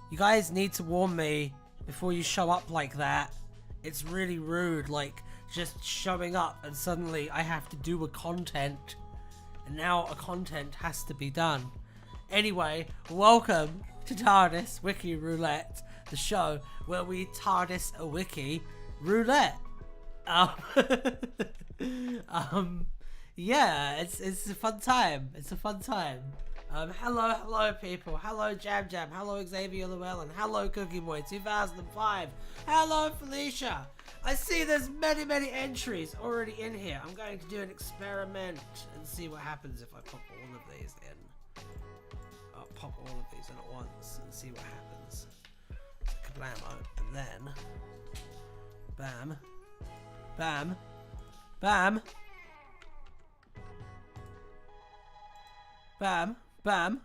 You guys need to warn me before you show up like that. It's really rude, like, just showing up and suddenly I have to do a content. And now a content has to be done. Anyway, welcome to Tardis Wiki Roulette, the show where we TardisWiki a wiki roulette. Yeah, it's a fun time. It's a fun time. Hello people. Hello Jam Jam. Hello Xavier Llewellyn. Hello Cookie Boy 2005. Hello Felicia. I see there's many entries already in here. I'm going to do an experiment and see what happens if I pop all of these in. I'll pop all of these in at once and see what happens. Kablamo. And then bam. Bam. Bam. Bam. Bam.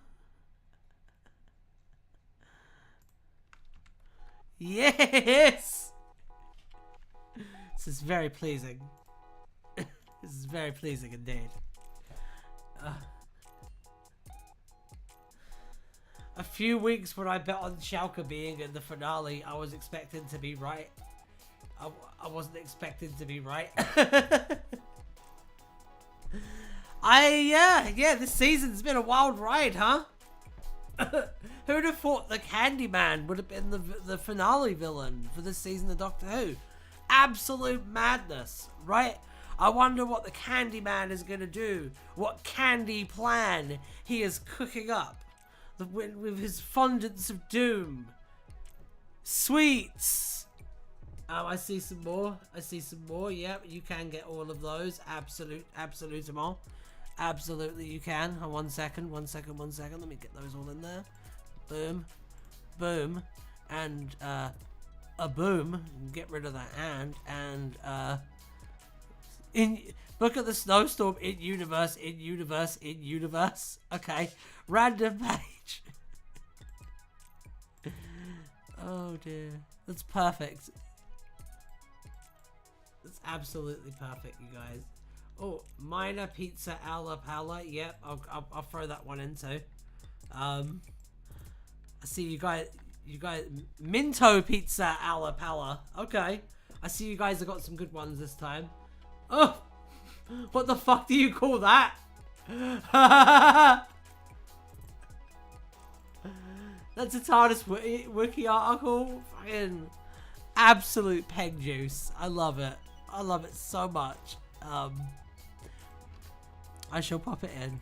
Yes! This is very pleasing. This is very pleasing indeed. A few weeks when I bet on Schalke being in the finale, I was expecting to be right. I wasn't expecting to be right. Yeah, this season's been a wild ride, huh? Who'd have thought the Candyman would have been the finale villain for this season of Doctor Who? Absolute madness, right? I wonder what the Candyman is going to do. What candy plan he is cooking up with his fondants of doom. Sweets. I see some more. Yep, you can get all of those. Absolutement. Absolutely, you can. Oh, one second. Let me get those all in there. Boom. Boom. And, a boom. Get rid of that and, look at the snowstorm in universe. Okay. Random page. Oh, dear. That's perfect. That's absolutely perfect, you guys. Oh, minor pizza alla pala. Yep, I'll throw that one in too. I see you guys. Minto pizza alla pala. Okay, I see you guys have got some good ones this time. Oh, what the fuck do you call that? That's a TARDIS wiki article. Fucking absolute peg juice. I love it. I love it so much. I shall pop it in.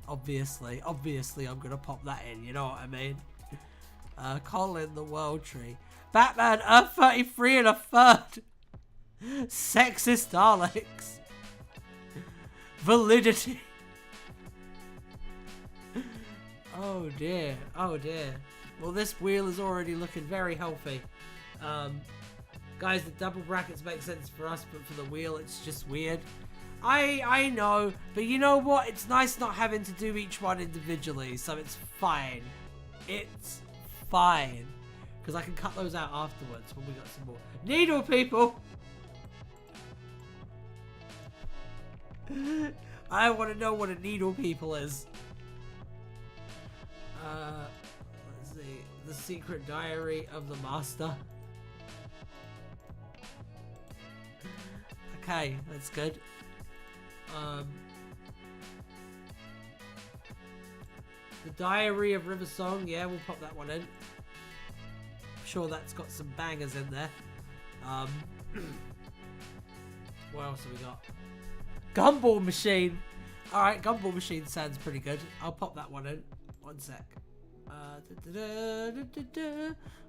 Obviously, I'm gonna pop that in. You know what I mean? Colin the World Tree. Batman Earth 33 and a third. Sexist Daleks. Validity. Oh dear. Oh dear. Well, this wheel is already looking very healthy. Guys, the double brackets make sense for us, but for the wheel, it's just weird. I know, but you know what? It's nice not having to do each one individually, so it's fine. It's fine. Because I can cut those out afterwards when we got some more. Needle people! I want to know what a needle people is. Let's see. The Secret Diary of the Master. Okay, that's good. The Diary of River Song, yeah, we'll pop that one in. I'm sure that's got some bangers in there. What else have we got? Gumball Machine! Alright, Gumball Machine sounds pretty good. I'll pop that one in. One sec.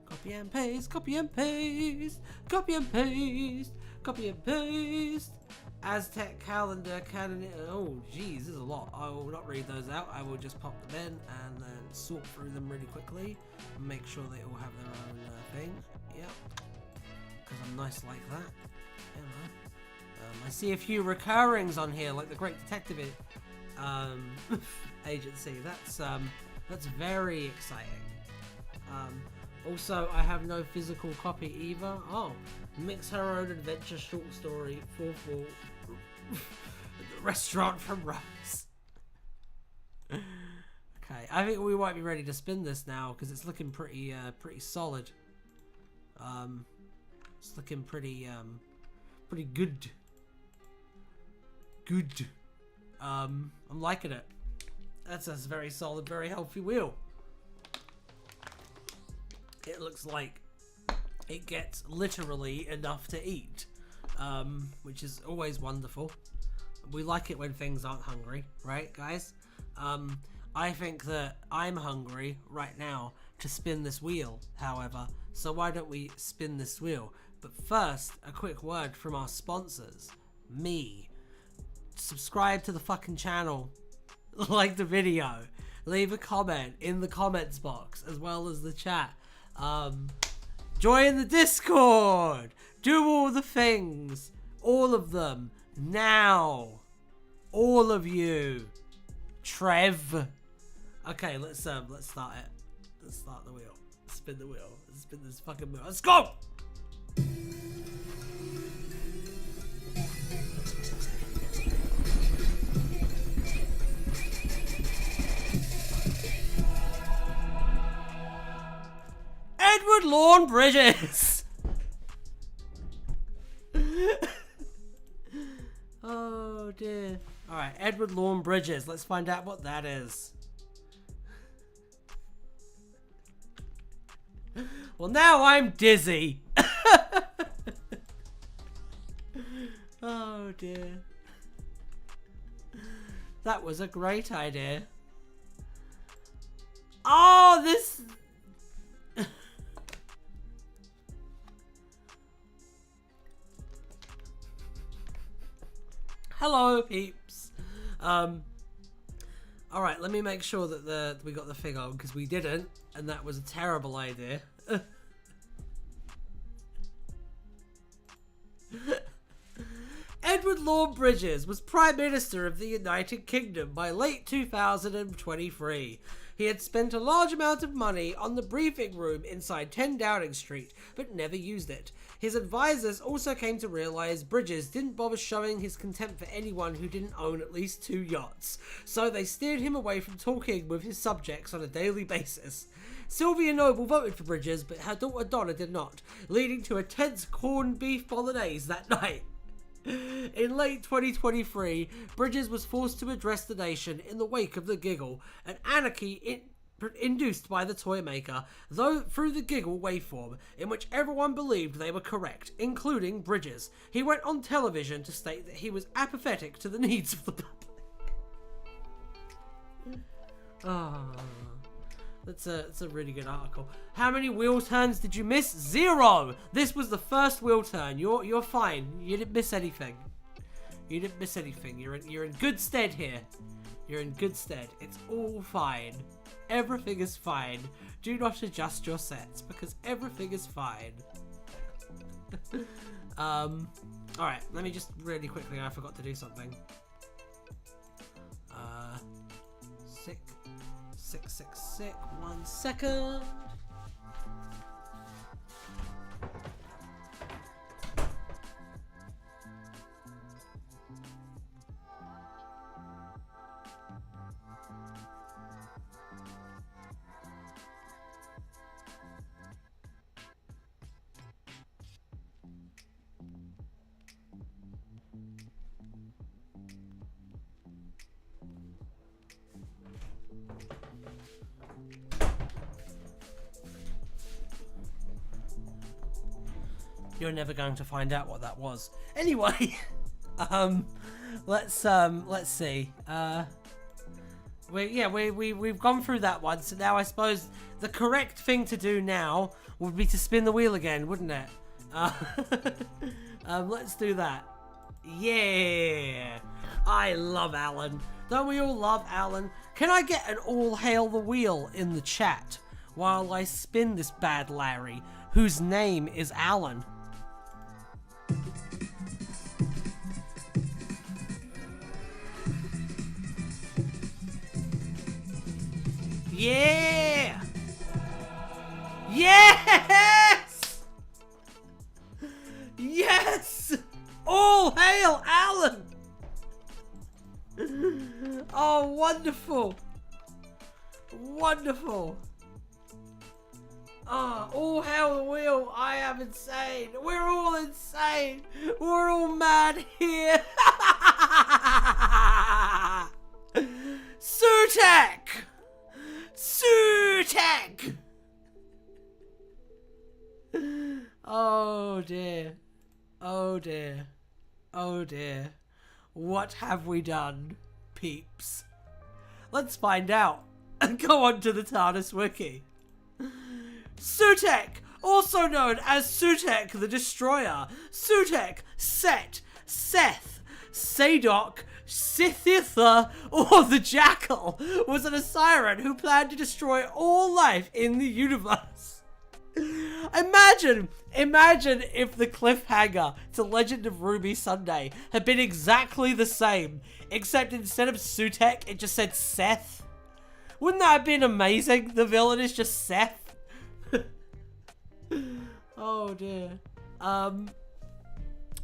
Copy and paste, copy and paste, copy and paste, copy and paste. Aztec calendar, canon. Oh, geez, there's a lot. I will not read those out. I will just pop them in and then sort through them really quickly and make sure they all have their own thing. Yep. Because I'm nice like that. You know. I see a few recurrings on here, like the Great Detective Agency. That's very exciting. Also, I have no physical copy either. Oh, Mix Her Own Adventure short story, 4/4. The Restaurant from Rose. Okay, I think we might be ready to spin this now because it's looking pretty solid. It's looking pretty good. Good. I'm liking it. That's a very solid, very healthy wheel. It looks like it gets literally enough to eat, which is always wonderful. We like it when things aren't hungry, right, guys? I think that I'm hungry right now to spin this wheel, however, so why don't we spin this wheel? But first, a quick word from our sponsors, me. Subscribe to the fucking channel, like the video, leave a comment in the comments box as well as the chat. Join the Discord, do all the things, all of them, now, all of you. Trev. Okay, let's start it. Let's start the wheel. Let's spin the wheel. Let's spin this fucking wheel. Let's go! Edward Lawn Bridges! Oh dear. Alright, Edward Lawn Bridges. Let's find out what that is. Well, now I'm dizzy. Oh dear. That was a great idea. Oh, this... Hello, peeps. Alright, let me make sure that we got the thing on, because we didn't, and that was a terrible idea. Edward Lawn Bridges was Prime Minister of the United Kingdom by late 2023. He had spent a large amount of money on the briefing room inside 10 Downing Street, but never used it. His advisors also came to realise Bridges didn't bother showing his contempt for anyone who didn't own at least 2 yachts, so they steered him away from talking with his subjects on a daily basis. Sylvia Noble voted for Bridges, but her daughter Donna did not, leading to a tense corned beef bolognese that night. In late 2023, Bridges was forced to address the nation in the wake of the giggle, an anarchy induced by the toy maker, though through the giggle waveform, in which everyone believed they were correct, including Bridges. He went on television to state that he was apathetic to the needs of the public. Oh, that's a really good article. How many wheel turns did you miss? 0! This was the first wheel turn. You're fine. You didn't miss anything. You didn't miss anything. You're in good stead here. You're in good stead. It's all fine. Everything is fine. Do not adjust your sets because everything is fine. Alright, let me just really quickly, I forgot to do something. Sick. 1 second. You're never going to find out what that was. Anyway, let's see. We've gone through that one, so now I suppose the correct thing to do now would be to spin the wheel again, wouldn't it? Let's do that. Yeah, I love Alan. Don't we all love Alan? Can I get an all hail the wheel in the chat while I spin this bad Larry, whose name is Alan? Yeah! Yes! Yes! All hail Alan! Oh, wonderful! Wonderful. Oh, all hail the wheel. I am insane. We're all insane. We're all mad here. Sutek! Sutek! Oh dear. Oh dear. Oh dear. What have we done, peeps? Let's find out and go on to the TardisWiki. Wiki. Sutek, also known as Sutek the Destroyer, Sutek, Set, Seth, Sadok, Sithitha, or the Jackal, was an Osiran who planned to destroy all life in the universe. Imagine if the cliffhanger to Legend of Ruby Sunday had been exactly the same, except instead of Sutek, it just said Seth. Wouldn't that have been amazing? The villain is just Seth. Oh dear.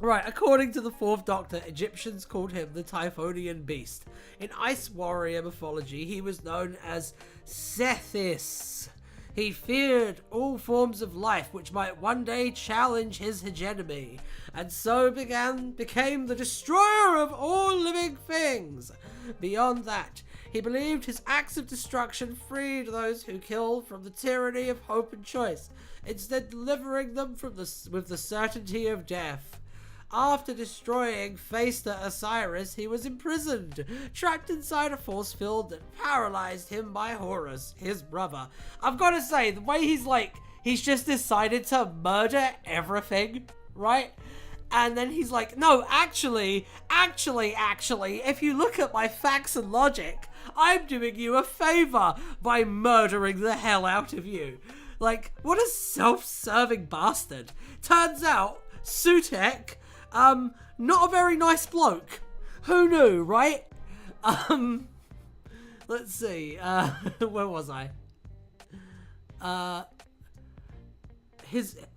Right, according to the 4th Doctor, Egyptians called him the Typhonian Beast. In Ice Warrior mythology, he was known as Sethis. He feared all forms of life which might one day challenge his hegemony, and so became the destroyer of all living things. Beyond that, he believed his acts of destruction freed those who killed from the tyranny of hope and choice, instead delivering them with the certainty of death. After destroying Phaester Osiris, he was imprisoned, trapped inside a force field that paralyzed him by Horus, his brother. I've got to say, the way he's just decided to murder everything, right? And then he's like, no, actually, if you look at my facts and logic, I'm doing you a favor by murdering the hell out of you. Like, what a self-serving bastard. Turns out, Sutek, not a very nice bloke. Who knew, right? Let's see, where was I?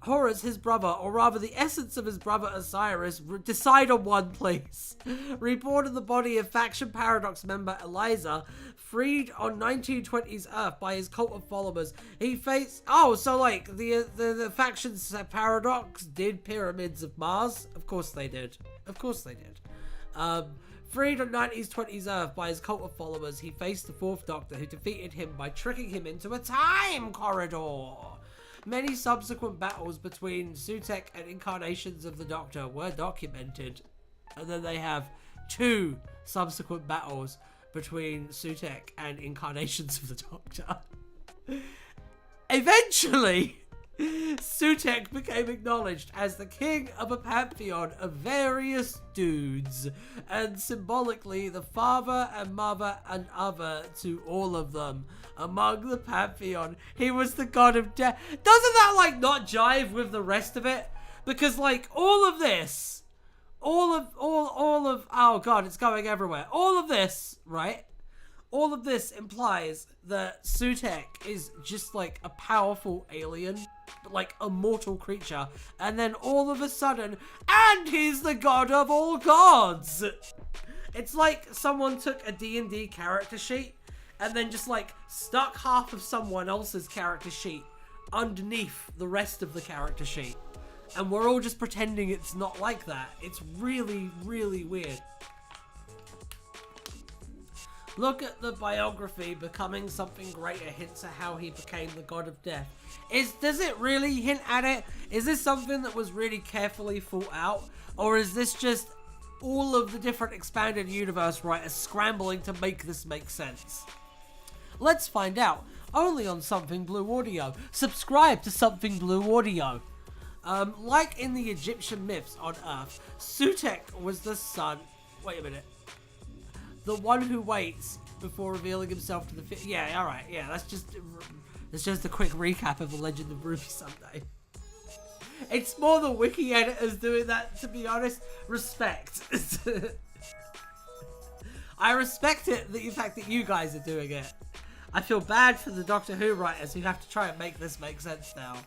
Horus, his brother, or rather the essence of his brother Osiris, decide on one, please. Reborn in the body of Faction Paradox member Eliza, freed on 1920s Earth by his cult of followers, he faced... Oh, so like, the Faction's Paradox did Pyramids of Mars? Of course they did. Of course they did. Freed on 1920s Earth by his cult of followers, he faced the 4th Doctor, who defeated him by tricking him into a time corridor. Many subsequent battles between Sutek and incarnations of the Doctor were documented. And then they have 2 subsequent battles between Sutek and incarnations of the Doctor. Eventually, Sutek became acknowledged as the king of a pantheon of various dudes, and symbolically the father and mother and other to all of them. Among the pantheon, he was the god of death. Doesn't that like not jive with the rest of it? Because like all of this, all of oh god, it's going everywhere. All of this, right? All of this implies that Sutek is just like a powerful alien, but like a mortal creature, and then all of a sudden, and he's the god of all gods. It's like someone took a D&D character sheet and then just like stuck half of someone else's character sheet underneath the rest of the character sheet. And we're all just pretending it's not like that. It's really, really weird. Look at the biography, Becoming Something Greater hints at how he became the god of death. Does it really hint at it? Is this something that was really carefully thought out? Or is this just all of the different expanded universe writers scrambling to make this make sense? Let's find out, only on Something Blue Audio. Subscribe to Something Blue Audio. Like in the Egyptian myths on Earth, Sutek was the son... Wait a minute. The one who waits before revealing himself to the... Yeah, alright, yeah, that's just a quick recap of the Legend of Ruby Sunday. It's more the wiki editors doing that, to be honest. Respect. I respect it, the fact that you guys are doing it. I feel bad for the Doctor Who writers who have to try and make this make sense now.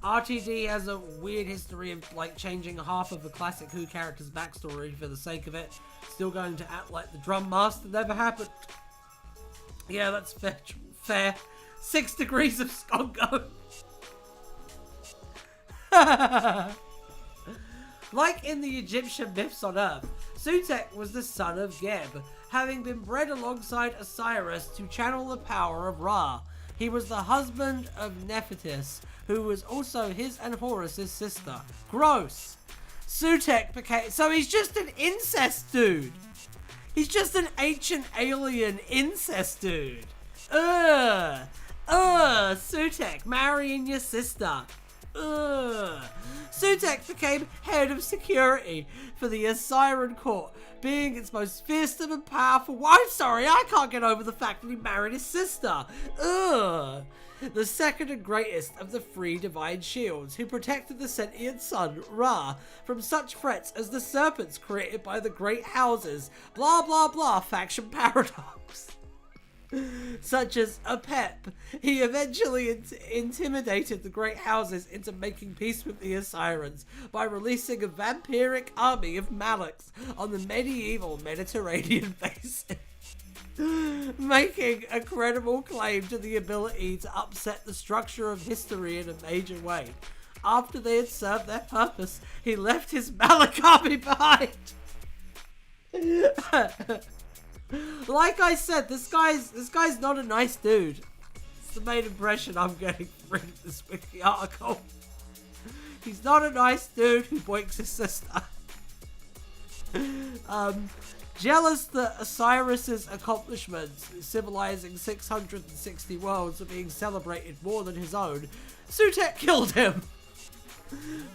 RTD has a weird history of like changing half of a classic Who character's backstory for the sake of it. Still going to act like the drum master never happened. Yeah, that's fair. Fair. 6 degrees of Skongo. Like in the Egyptian myths on Earth, Sutekh was the son of Geb, having been bred alongside Osiris to channel the power of Ra. He was the husband of Nephthys, who was also his and Horus's sister. Gross. Sutekh became... So he's just an incest dude. He's just an ancient alien incest dude. Sutekh marrying your sister. Sutekh became head of security for the Osiran court, being its most fearsome and powerful. I'm sorry, I can't get over the fact that he married his sister. The second and greatest of the 3 divine shields, who protected the sentient sun, Ra, from such threats as the serpents created by the great houses, blah blah blah faction paradox. Such as Apep. He eventually intimidated the great houses into making peace with the Osirans by releasing a vampiric army of Malaks on the medieval Mediterranean basin. Making a credible claim to the ability to upset the structure of history in a major way. After they had served their purpose, he left his Malak army behind. Like I said, this guy's not a nice dude. It's the main impression I'm getting from reading this wiki article. He's not a nice dude who boinks his sister. Jealous that Osiris's accomplishments, civilizing 660 worlds, are being celebrated more than his own, Sutekh killed him.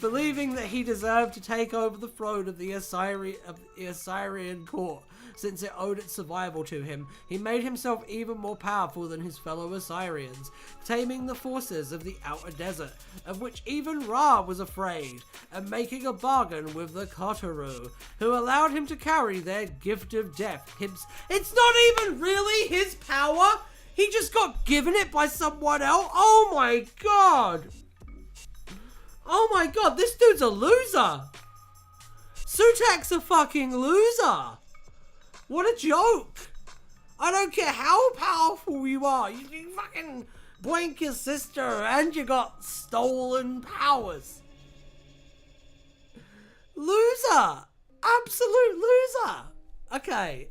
Believing that he deserved to take over the throne of the Osirian court, since it owed its survival to him, he made himself even more powerful than his fellow Osirians, taming the forces of the outer desert, of which even Ra was afraid, and making a bargain with the Kotaru, who allowed him to carry their gift of death. It's not even really his power! He just got given it by someone else? Oh my god! Oh my god, this dude's a loser! Sutekh's a fucking loser! What a joke! I don't care how powerful you are, you fucking boink your sister and you got stolen powers. Loser! Absolute loser! Okay,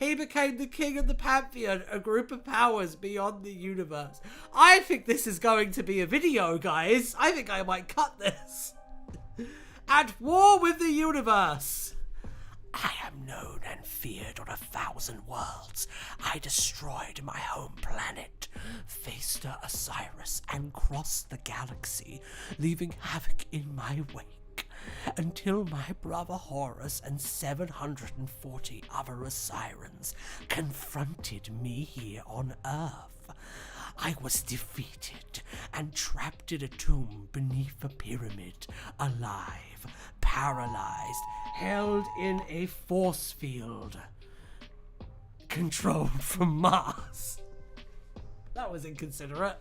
he became the king of the Pantheon, a group of powers beyond the universe. I think this is going to be a video, guys. I think I might cut this. At war with the universe. I am known and feared on 1,000 worlds. I destroyed my home planet, faced Osiris, and crossed the galaxy, leaving havoc in my wake, until my brother Horus and 740 other Osirans confronted me here on Earth. I was defeated and trapped in a tomb beneath a pyramid, alive, paralyzed, held in a force field, controlled from Mars. That was inconsiderate.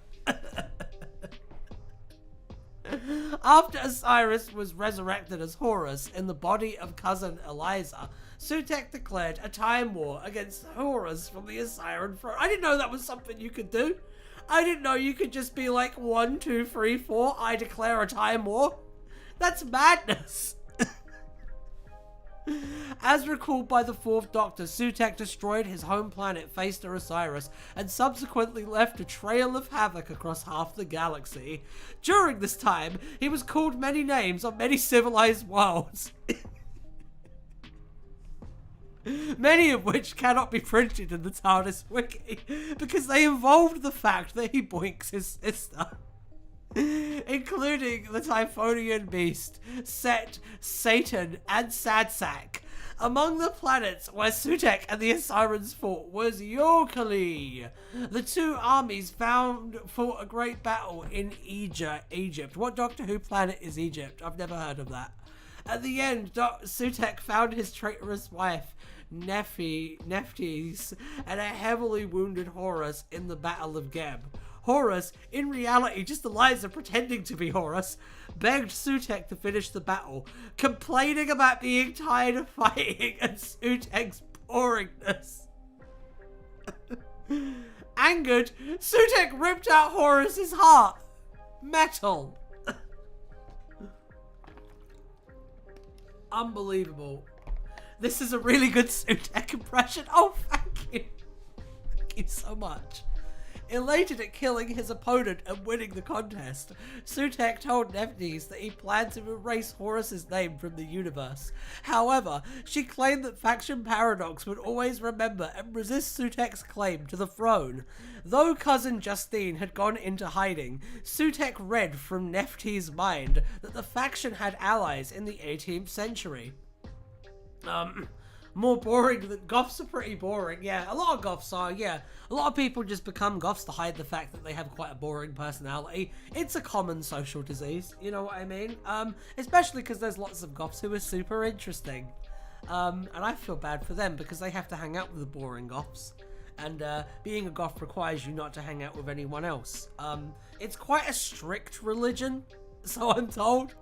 After Osiris was resurrected as Horus in the body of cousin Eliza, Sutekh declared a time war against Horus from the Osiran throne. I didn't know that was something you could do. I didn't know you could just be like 1, 2, 3, 4, I declare a time war. That's madness. As recalled by the 4th Doctor, Sutekh destroyed his home planet, faced Osiris, and subsequently left a trail of havoc across half the galaxy. During this time, he was called many names on many civilized worlds. Many of which cannot be printed in the Tardis Wiki, because they involved the fact that he boinks his sister. Including the Typhonian Beast, Set, Satan, and Sadsak. Among the planets where Sutekh and the Osirans fought was Yokali. The 2 armies fought a great battle in Egypt. What Doctor Who planet is Egypt? I've never heard of that. At the end, Sutekh found his traitorous wife, Nephthys, and a heavily wounded Horus in the Battle of Geb. Horus, in reality just Eliza pretending to be Horus, begged Sutekh to finish the battle, complaining about being tired of fighting and Sutekh's boringness. Angered, Sutekh ripped out Horus's heart. Metal. Unbelievable. This is a really good Sutekh impression. Oh, thank you. Thank you so much. Elated at killing his opponent and winning the contest, Sutekh told Nephthys that he planned to erase Horus's name from the universe. However, she claimed that Faction Paradox would always remember and resist Sutekh's claim to the throne. Though cousin Justine had gone into hiding, Sutekh read from Nephthys' mind that the faction had allies in the 18th century. More boring than goths are pretty boring. Yeah, a lot of goths are. Yeah, a lot of people just become goths to hide the fact that they have quite a boring personality. It's a common social disease, you know what I mean? Especially because there's lots of goths who are super interesting. And I feel bad for them because they have to hang out with the boring goths. And being a goth requires you not to hang out with anyone else. It's quite a strict religion, so I'm told.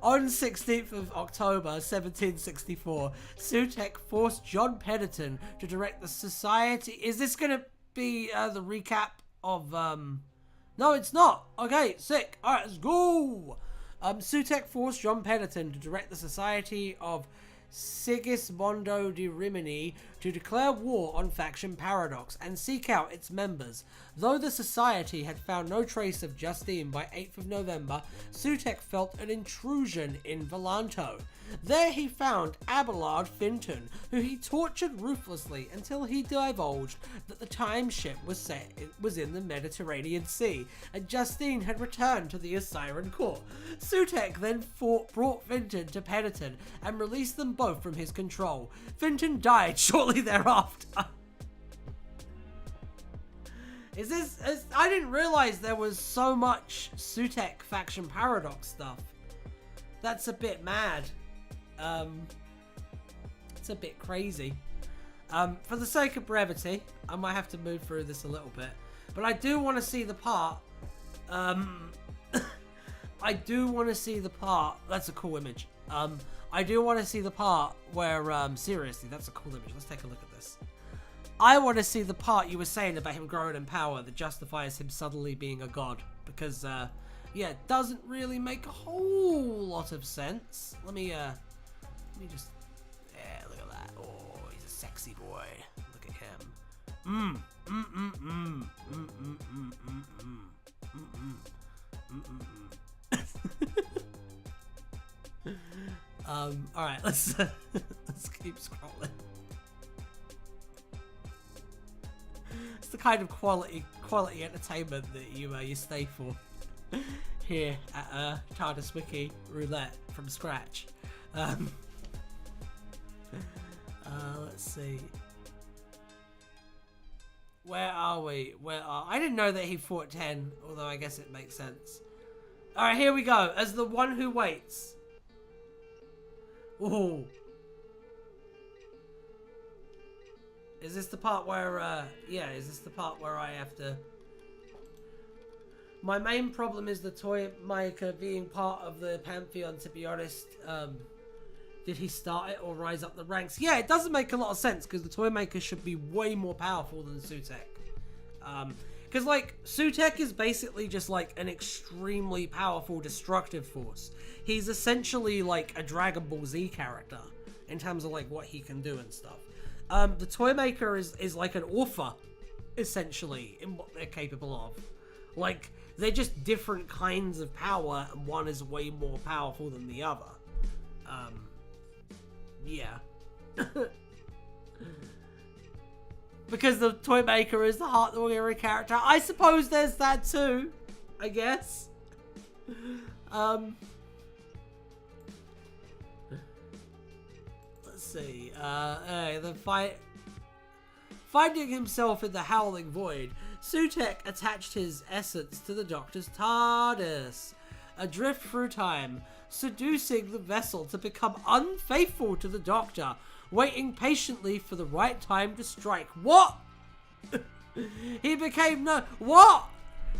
On 16th of October 1764, Sutekh forced John Pennington to direct the Society. Is this going to be the recap of... No, it's not. Okay, sick. Alright, let's go. Sutekh forced John Pennington to direct the Society of Sigismondo di Rimini to declare war on Faction Paradox and seek out its members. Though the Society had found no trace of Justine by 8th of November, Sutekh felt an intrusion in Volanto. There he found Abelard Finton, who he tortured ruthlessly until he divulged that the time ship was in the Mediterranean Sea, and Justine had returned to the Osiran court. Sutekh then brought Finton to Pennington and released them both from his control. Finton died shortly thereafter. I didn't realize there was so much Sutekh Faction Paradox stuff. That's a bit mad. It's a bit crazy. For the sake of brevity, I might have to move through this a little bit. But I do want to see the part. I do want to see the part. That's a cool image. I do want to see the part where, seriously, that's a cool image. Let's take a look at this. I want to see the part you were saying about him growing in power that justifies him suddenly being a god. Because, yeah, it doesn't really make a whole lot of sense. Let me just, yeah, look at that. Oh, he's a sexy boy. Look at him. Alright, let's keep scrolling. It's the kind of quality entertainment that you stay for here at Tardis Wiki Roulette from scratch. Let's see. Where are we? I didn't know that he fought 10, although I guess it makes sense. Alright, here we go. As the one who waits. Ooh. Is this the part where, yeah, is this the part where I have to... My main problem is the toy maker being part of the Pantheon, to be honest. Did he start it or rise up the ranks? Yeah, it doesn't make a lot of sense, because the toy maker should be way more powerful than Sutekh. Because, like, Sutekh is basically just, like, an extremely powerful destructive force. He's essentially, like, a Dragon Ball Z character, in terms of, like, what he can do and stuff. The toy maker is like an author, essentially, in what they're capable of. Like, they're just different kinds of power, and one is way more powerful than the other. Yeah. Because the toy maker is the heart warrior character. I suppose there's that too, I guess. Let's see. Finding himself in the howling void, Sutekh attached his essence to the Doctor's TARDIS, adrift through time, seducing the vessel to become unfaithful to the Doctor, waiting patiently for the right time to strike. What? He became what?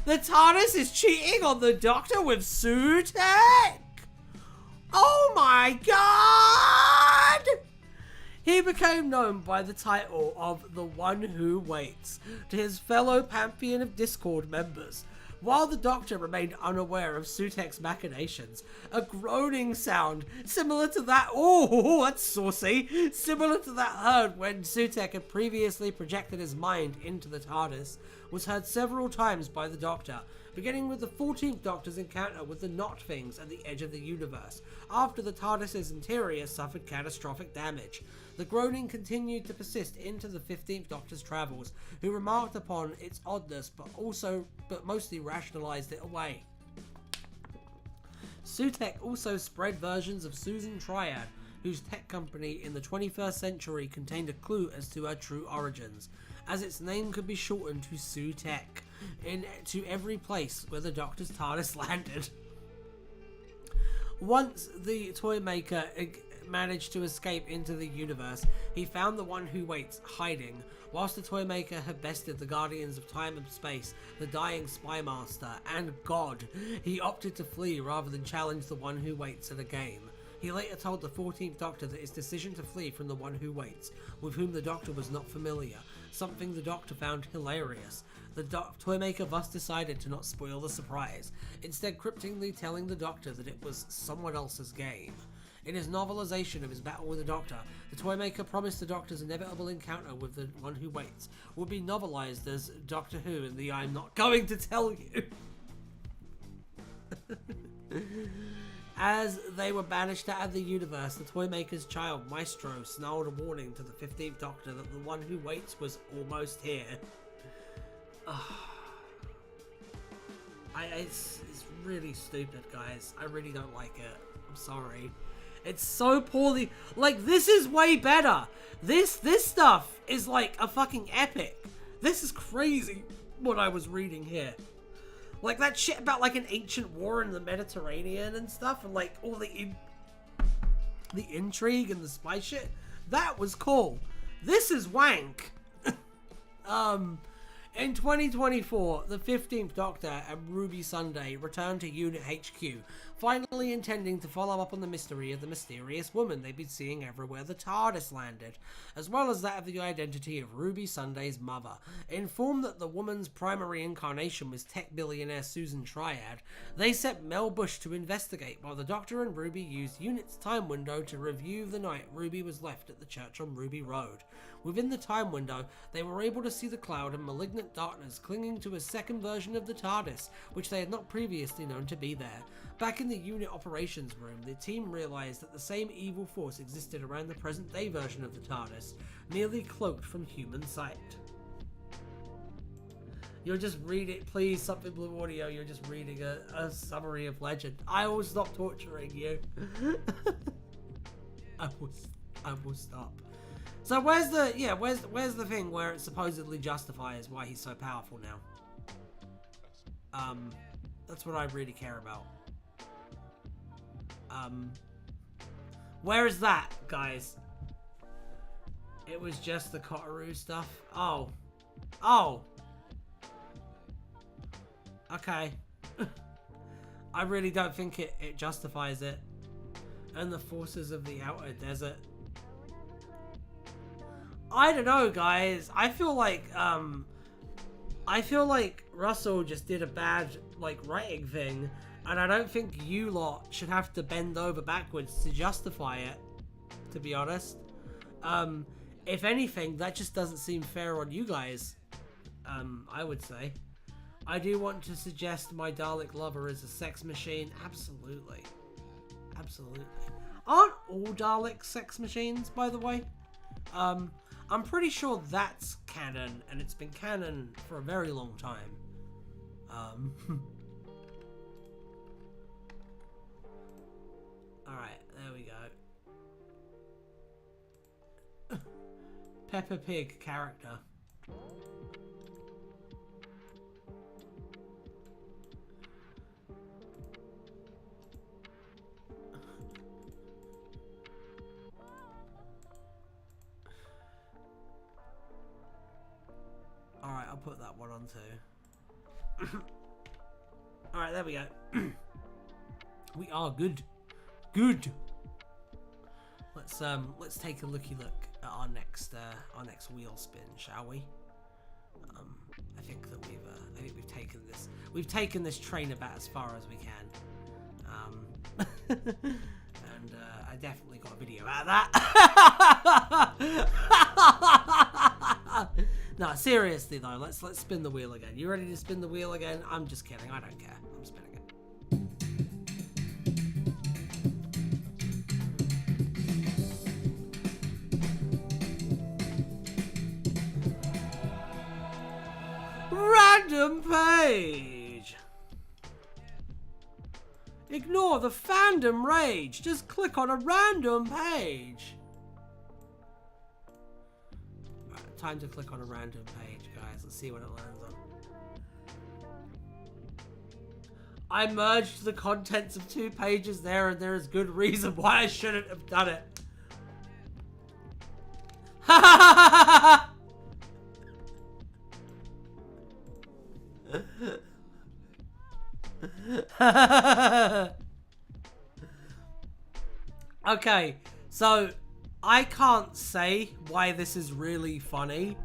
The TARDIS is cheating on the Doctor with Sutekh? Oh my god! He became known by the title of the One Who Waits to his fellow Pantheon of Discord members. While the Doctor remained unaware of Sutek's machinations, a groaning sound similar to that— oh, that's saucy! Similar to that heard when Sutek had previously projected his mind into the TARDIS, was heard several times by the Doctor, beginning with the 14th Doctor's encounter with the Not Things at the edge of the universe, after the TARDIS's interior suffered catastrophic damage. The groaning continued to persist into the 15th Doctor's travels, who remarked upon its oddness but mostly rationalized it away. Sutek also spread versions of Susan Triad, whose tech company in the 21st century contained a clue as to her true origins, as its name could be shortened to Sutek, to every place where the Doctor's TARDIS landed. Once the toy maker managed to escape into the universe, he found the One Who Waits hiding. Whilst the toy maker had bested the Guardians of Time and Space, the dying Spy Master, and God, he opted to flee rather than challenge the One Who Waits at a game. He later told the 14th Doctor that his decision to flee from the One Who Waits, with whom the Doctor was not familiar, something the Doctor found hilarious. The toymaker thus decided to not spoil the surprise, instead cryptically telling the Doctor that it was someone else's game. In his novelization of his battle with the Doctor, the toymaker promised the Doctor's inevitable encounter with the One Who Waits would be novelized as Doctor Who in the I'm Not Going to Tell You. As they were banished out of the universe, the toymaker's child, Maestro, snarled a warning to the 15th Doctor that the One Who Waits was almost here. It's really stupid, guys. I really don't like it. I'm sorry. It's so poorly... like, this is way better. This stuff is like a fucking epic. This is crazy what I was reading here. Like that shit about like an ancient war in the Mediterranean and stuff, and like all the intrigue and the spy shit. That was cool. This is wank. In 2024, the 15th Doctor and Ruby Sunday returned to Unit HQ, finally intending to follow up on the mystery of the mysterious woman they'd been seeing everywhere the TARDIS landed, as well as that of the identity of Ruby Sunday's mother. Informed that the woman's primary incarnation was tech billionaire Susan Triad, they sent Mel Bush to investigate, while the Doctor and Ruby used Unit's time window to review the night Ruby was left at the church on Ruby Road. Within the time window, they were able to see the cloud of malignant darkness clinging to a second version of the TARDIS, which they had not previously known to be there. Back in the unit operations room, the team realized that the same evil force existed around the present-day version of the TARDIS, merely cloaked from human sight. You'll just read it, please, Something Blue Audio, you're just reading a summary of Legend. I will stop torturing you. I will stop. So where's the thing where it supposedly justifies why he's so powerful now? That's what I really care about. Where is that, guys? It was just the Kotaru stuff. Oh. Okay. I really don't think it justifies it. And the forces of the outer desert. I don't know, guys. I feel like Russell just did a bad writing thing, and I don't think you lot should have to bend over backwards to justify it, to be honest. If anything, that just doesn't seem fair on you guys. I would say. I do want to suggest my Dalek lover is a sex machine. Absolutely. Absolutely. Aren't all Daleks sex machines, by the way? I'm pretty sure that's canon, and it's been canon for a very long time. Alright, there we go. Peppa Pig character. Alright, I'll put that one on too. Alright, there we go. We are good. Good! Let's take a looky look. our next wheel spin, shall we? I think that we've taken this train about as far as we can. And I definitely got a video out of that. No, seriously though, let's spin the wheel again. You ready to spin the wheel again? I'm just kidding. I don't care. I'm spinning it. Random page. Ignore the fandom rage. Just click on a random page. Right, time to click on a random page, guys. Let's see what it lands on. I merged the contents of 2 pages there, and there is good reason why I shouldn't have done it. Ha ha ha! Okay, so I can't say why this is really funny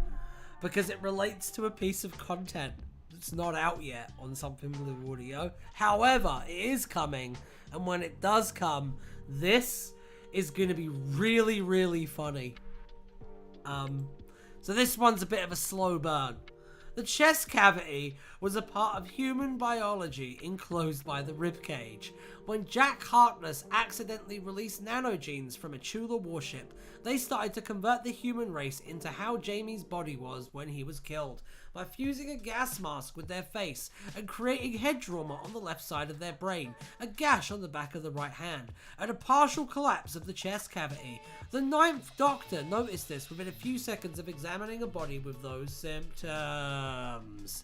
because it relates to a piece of content that's not out yet on Something Blue Audio. However, it is coming, and when it does come, this is going to be really, really funny. So this one's a bit of a slow burn. The chest cavity was a part of human biology enclosed by the ribcage. When Jack Harkness accidentally released nanogenes from a Chula warship, they started to convert the human race into how Jamie's body was when he was killed, by fusing a gas mask with their face and creating head trauma on the left side of their brain, a gash on the back of the right hand, and a partial collapse of the chest cavity. The Ninth Doctor noticed this within a few seconds of examining a body with those symptoms.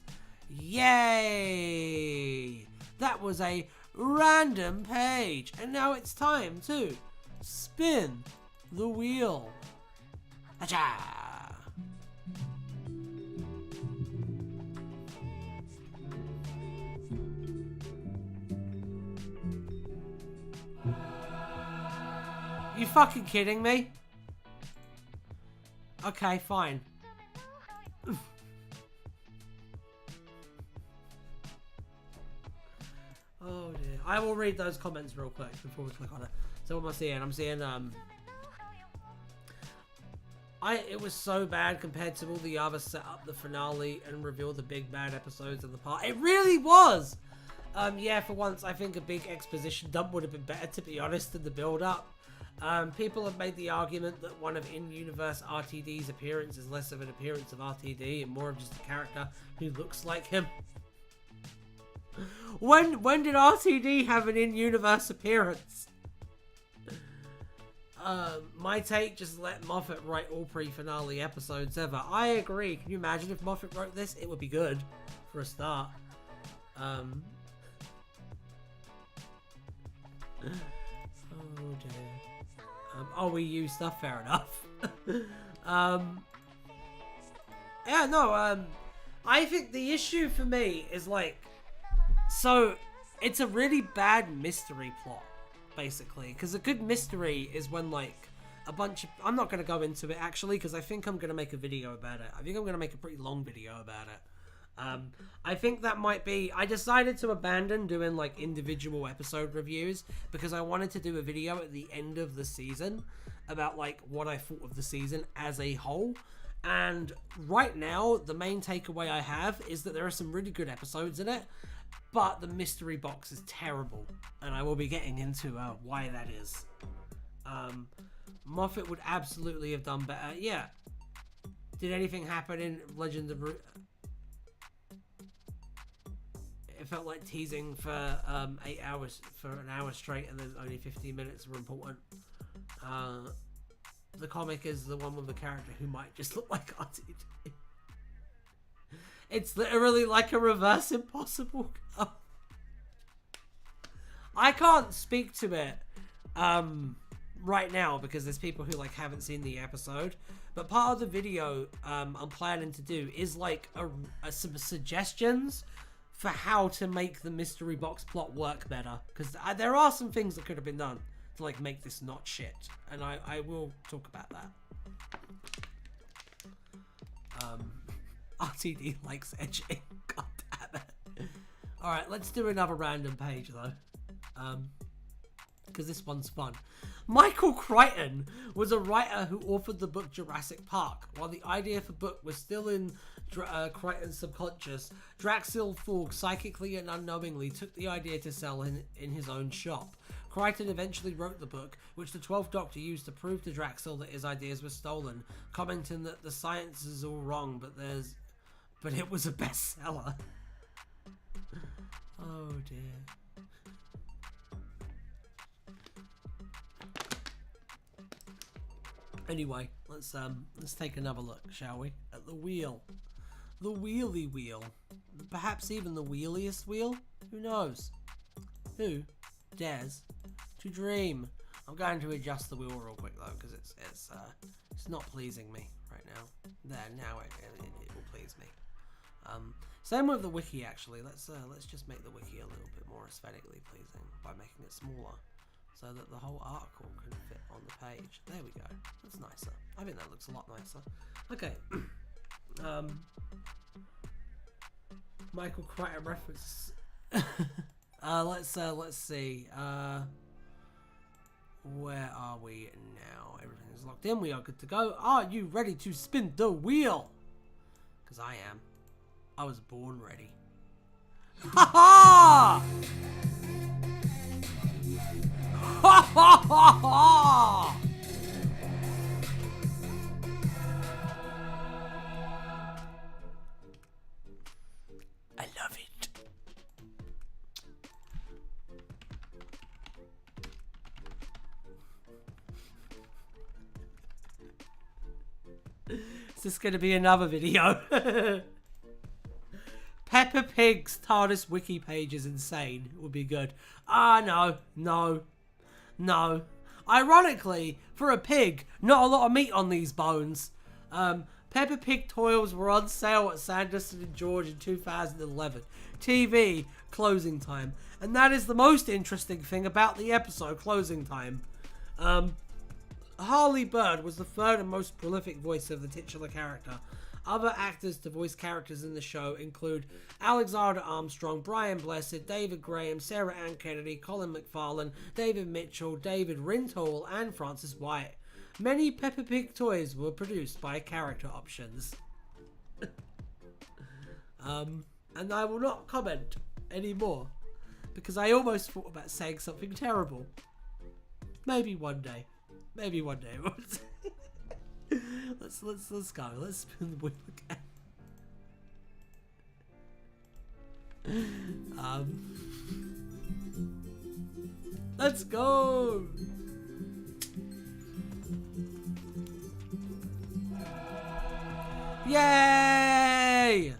Yay! That was a random page, and now it's time to spin the wheel. Acha! You fucking kidding me? Okay, fine. Oh dear. I will read those comments real quick before we click on it. So what am I seeing? I'm seeing it was so bad compared to all the other set up the finale and reveal the big bad episodes of the part. It really was! Yeah, for once I think a big exposition dump would have been better, to be honest, than the build up. People have made the argument that one of in-universe RTD's appearance is less of an appearance of RTD and more of just a character who looks like him. When did RTD have an in-universe appearance? My take, just let Moffat write all pre-finale episodes ever. I agree. Can you imagine if Moffat wrote this? It would be good, for a start. Oh dear. Oh, we use stuff, fair enough. Yeah, no, I think the issue for me is like, so it's a really bad mystery plot, basically, because a good mystery is when like a bunch of, I'm not going to go into it actually, because I think I'm going to make a video about it. I think I'm going to make a pretty long video about it. I think that might be, I decided to abandon doing like individual episode reviews because I wanted to do a video at the end of the season about like what I thought of the season as a whole. And right now, the main takeaway I have is that there are some really good episodes in it, but the mystery box is terrible. And I will be getting into why that is. Moffat would absolutely have done better. Yeah. Did anything happen in Legend of... It felt like teasing for 8 hours, for an hour straight, and then only 15 minutes were important. The comic is the one with the character who might just look like RTD. It's literally like a reverse Impossible. I can't speak to it right now because there's people who like haven't seen the episode. But part of the video I'm planning to do is like some suggestions for how to make the mystery box plot work better, because there are some things that could have been done. to like make this not shit, and I will talk about that. RTD likes edging. God damn it. Alright, let's do another random page though. Because this one's fun. Michael Crichton was a writer who authored the book Jurassic Park. While the idea for the book was still in Crichton's subconscious, Draxil Thorg psychically and unknowingly took the idea to sell in his own shop. Crichton eventually wrote the book, which the 12th Doctor used to prove to Draxil that his ideas were stolen, commenting that the science is all wrong, but it was a bestseller. Oh dear. Anyway, let's take another look, shall we? At the wheel. The wheelie wheel. Perhaps even the wheeliest wheel? Who knows? Who dares to dream? I'm going to adjust the wheel real quick though, because it's not pleasing me right now. There, now it will please me. Same with the wiki actually. Let's just make the wiki a little bit more aesthetically pleasing by making it smaller, so that the whole article can fit on the page. There we go. That's nicer. I think that looks a lot nicer. Okay. Michael Crichton reference. Let's see. Where are we now? Everything is locked in. We are good to go. Are you ready to spin the wheel? Because I am. I was born ready. Ha ha! Ha ha ha ha! I love it. Is this going to be another video? Peppa Pig's TardisWiki Wiki page is insane. It would be good. No. Ironically, for a pig, not a lot of meat on these bones. Peppa Pig toys were on sale at Sanderson and George in 2011. TV, closing time. And that is the most interesting thing about the episode, closing time. Harley Bird was the third and most prolific voice of the titular character. Other actors to voice characters in the show include Alexander Armstrong, Brian Blessed, David Graham, Sarah Ann Kennedy, Colin McFarlane, David Mitchell, David Rintoul, and Francis White. Many Peppa Pig toys were produced by Character Options. And I will not comment anymore, because I almost thought about saying something terrible. Maybe one day. Let's go. Let's spin the wheel again. Let's go. Yay!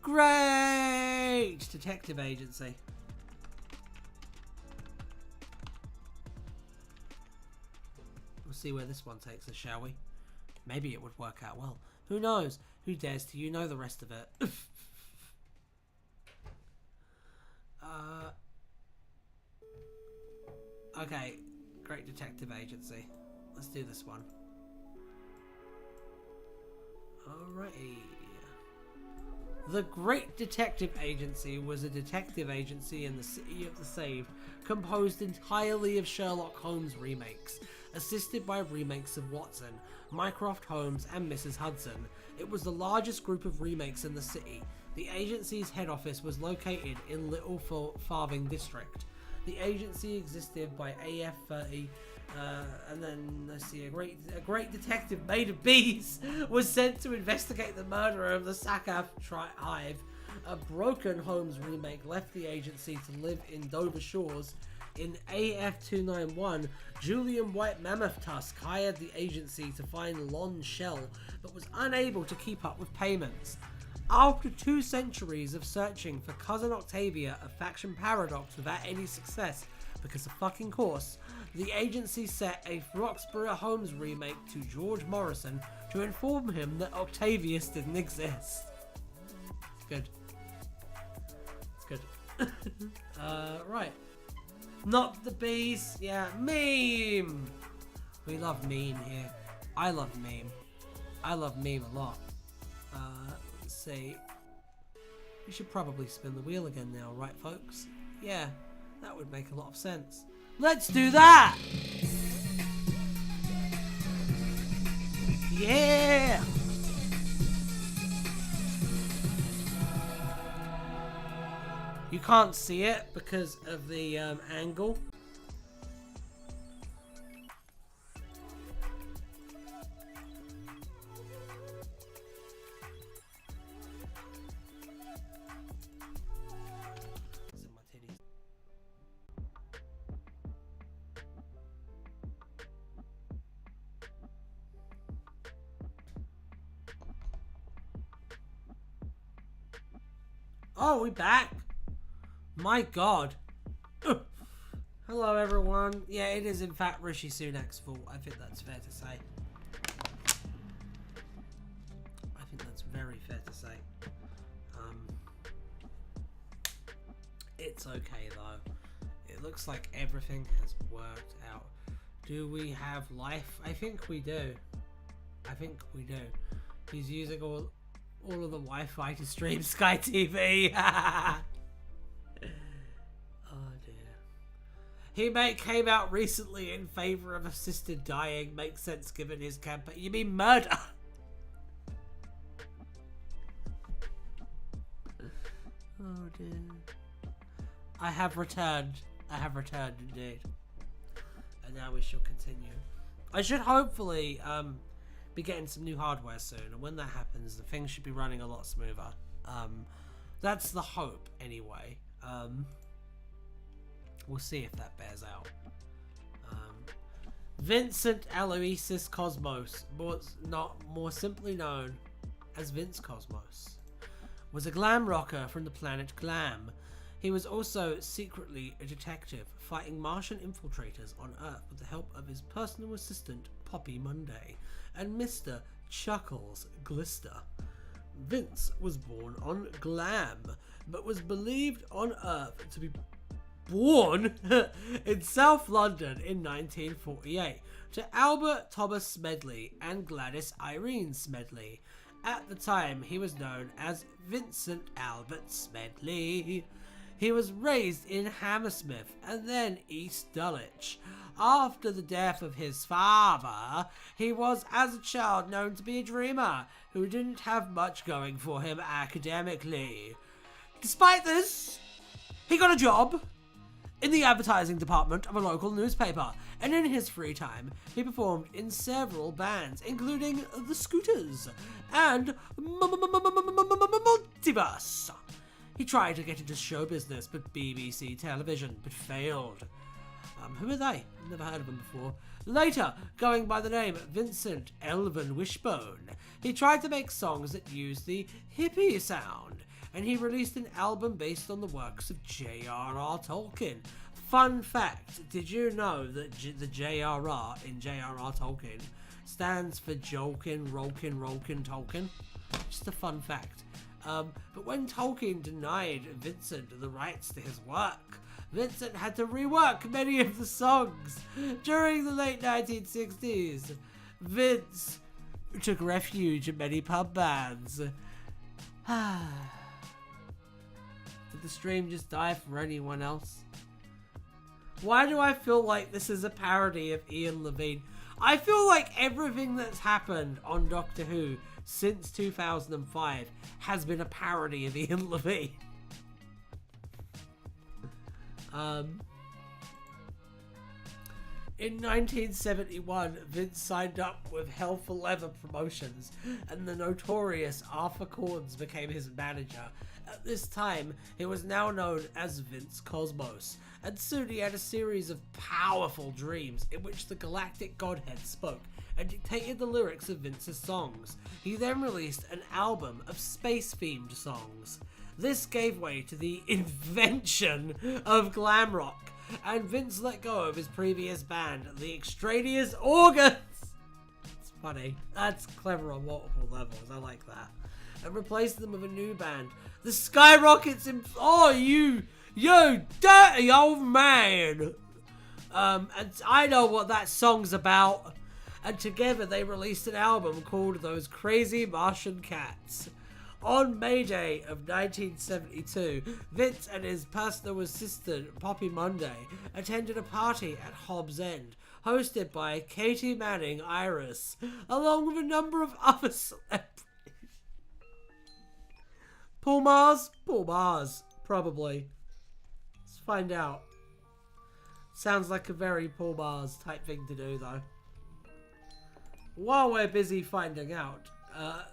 Great detective agency. We'll see where this one takes us, shall we? Maybe it would work out well. Who knows? Who dares to? You know the rest of it. Okay, Great Detective Agency. Let's do this one. Alrighty. The Great Detective Agency was a detective agency in the City of the Saved, composed entirely of Sherlock Holmes remakes, assisted by remakes of Watson, Mycroft Holmes, and Mrs. Hudson. It was the largest group of remakes in the city. The agency's head office was located in Little Farthing District. The agency existed by AF30, and then let's see, a great detective made of bees was sent to investigate the murder of the Sakath Hive. A broken Holmes remake left the agency to live in Dover Shores. In AF291, Julian White Mammoth Tusk hired the agency to find Lon Shell, but was unable to keep up with payments. After 2 centuries of searching for Cousin Octavia, a faction paradox without any success, because of fucking course, the agency set a Roxburgh Holmes remake to George Morrison to inform him that Octavius didn't exist. It's good. Right. Not the beast. Yeah, meme. We love meme here. I love meme. I love meme a lot. Let's see. We should probably spin the wheel again now, right, folks? Yeah, that would make a lot of sense. Let's do that! Yeah! You can't see it because of the angle. Oh, we back? My God. Hello, everyone. Yeah, it is in fact Rishi Sunak's fault. I think that's fair to say. I think that's very fair to say. It's okay though. It looks like everything has worked out. Do we have life? I think we do. I think we do. He's using all of the Wi-Fi to stream Sky TV. Oh dear. He came out recently in favor of assisted dying. Makes sense given his campaign. You mean murder? Oh dear. I have returned. I have returned indeed. And now we shall continue. I should hopefully be getting some new hardware soon, and when that happens the things should be running a lot smoother. That's the hope anyway. We'll see if that bears out. Vincent Aloysius Cosmos, more simply known as Vince Cosmos, was a glam rocker from the planet Glam. He was also secretly a detective fighting Martian infiltrators on Earth with the help of his personal assistant Poppy Monday and Mr. Chuckles Glister. Vince was born on Glam, but was believed on Earth to be born in South London in 1948 to Albert Thomas Smedley and Gladys Irene Smedley. At the time, he was known as Vincent Albert Smedley. He was raised in Hammersmith and then East Dulwich. After the death of his father, he was as a child known to be a dreamer who didn't have much going for him academically. Despite this, he got a job in the advertising department of a local newspaper, and in his free time, he performed in several bands, including The Scooters and Multiverse. He tried to get into show business, but BBC television, but failed. Who are they? I've never heard of them before. Later, going by the name Vincent Elvin Wishbone, he tried to make songs that used the hippie sound, and he released an album based on the works of J.R.R. Tolkien. Fun fact, did you know that the J.R.R. in J.R.R. Tolkien stands for Jolkin, Rolkin, Tolkien? Just a fun fact. But when Tolkien denied Vincent the rights to his work, Vincent had to rework many of the songs. During the late 1960s, Vince took refuge in many pub bands. Did the stream just die for anyone else? Why do I feel like this is a parody of Ian Levine? I feel like everything that's happened on Doctor Who since 2005 has been a parody of Ian Levine. In 1971, Vince signed up with Hell for Leather Promotions, and the notorious Arthur Corns became his manager. At this time, he was now known as Vince Cosmos, and soon he had a series of powerful dreams in which the Galactic Godhead spoke and dictated the lyrics of Vince's songs. He then released an album of space-themed songs. This gave way to the invention of glam rock, and Vince let go of his previous band, the Extraneous Organs. It's funny. That's clever on multiple levels. I like that. And replaced them with a new band, the Skyrockets. Oh, you You dirty old man! And I know what that song's about. And together they released an album called Those Crazy Martian Cats. On May Day of 1972, Vince and his personal assistant, Poppy Monday, attended a party at Hobbs End, hosted by Katie Manning Iris, along with a number of other celebrities. Paul Mars? Paul Mars, probably. Let's find out. Sounds like a very Paul Mars type thing to do, though. While we're busy finding out,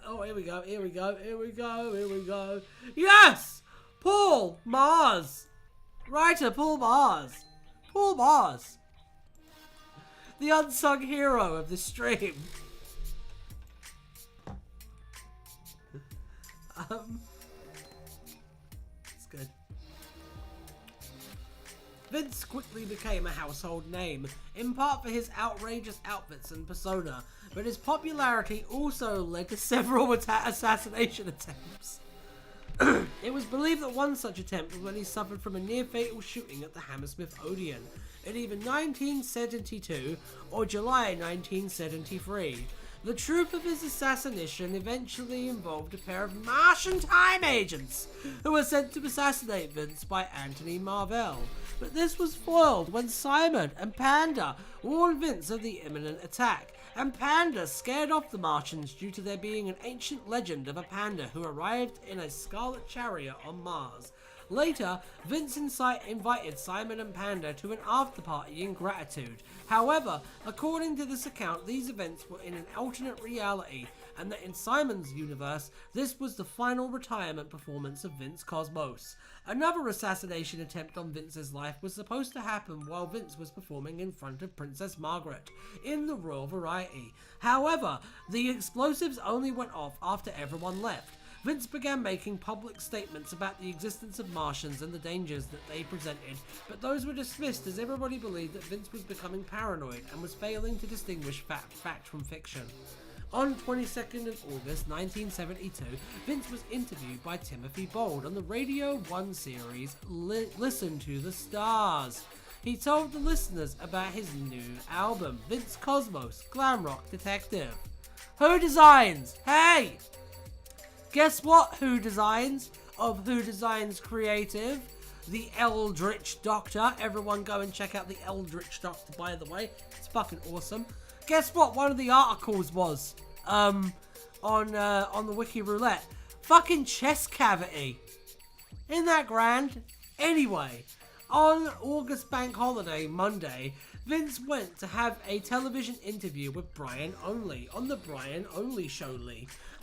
oh, here we go, here we go, here we go, here we go. Yes! Paul Mars! Writer Paul Mars. Paul Mars. The unsung hero of the stream. It's good. Vince quickly became a household name, in part for his outrageous outfits and persona, but his popularity also led to several assassination attempts. It was believed that one such attempt was when he suffered from a near-fatal shooting at the Hammersmith Odeon in either 1972 or July 1973. The truth of his assassination eventually involved a pair of Martian time agents who were sent to assassinate Vince by Anthony Marvell. But this was foiled when Simon and Panda warned Vince of the imminent attack, and Panda scared off the Martians due to there being an ancient legend of a panda who arrived in a scarlet chariot on Mars. Later, Vince invited Simon and Panda to an after-party in gratitude. However, according to this account, these events were in an alternate reality, and that in Simon's universe, this was the final retirement performance of Vince Cosmos. Another assassination attempt on Vince's life was supposed to happen while Vince was performing in front of Princess Margaret in the Royal Variety. However, the explosives only went off after everyone left. Vince began making public statements about the existence of Martians and the dangers that they presented, but those were dismissed as everybody believed that Vince was becoming paranoid and was failing to distinguish fact from fiction. On 22nd of August 1972, Vince was interviewed by Timothy Bold on the Radio 1 series Listen to the Stars. He told the listeners about his new album, Vince Cosmos, Glam Rock Detective. Who designs? Hey! Guess what, Who Designs? Of Who Designs Creative, the Eldritch Doctor. Everyone go and check out the Eldritch Doctor, by the way. It's fucking awesome. Guess what one of the articles was? On the Wiki Roulette. Fucking chest cavity. Isn't that grand? Anyway, on August Bank Holiday, Monday, Vince went to have a television interview with Brian Only on the Brian Only Show,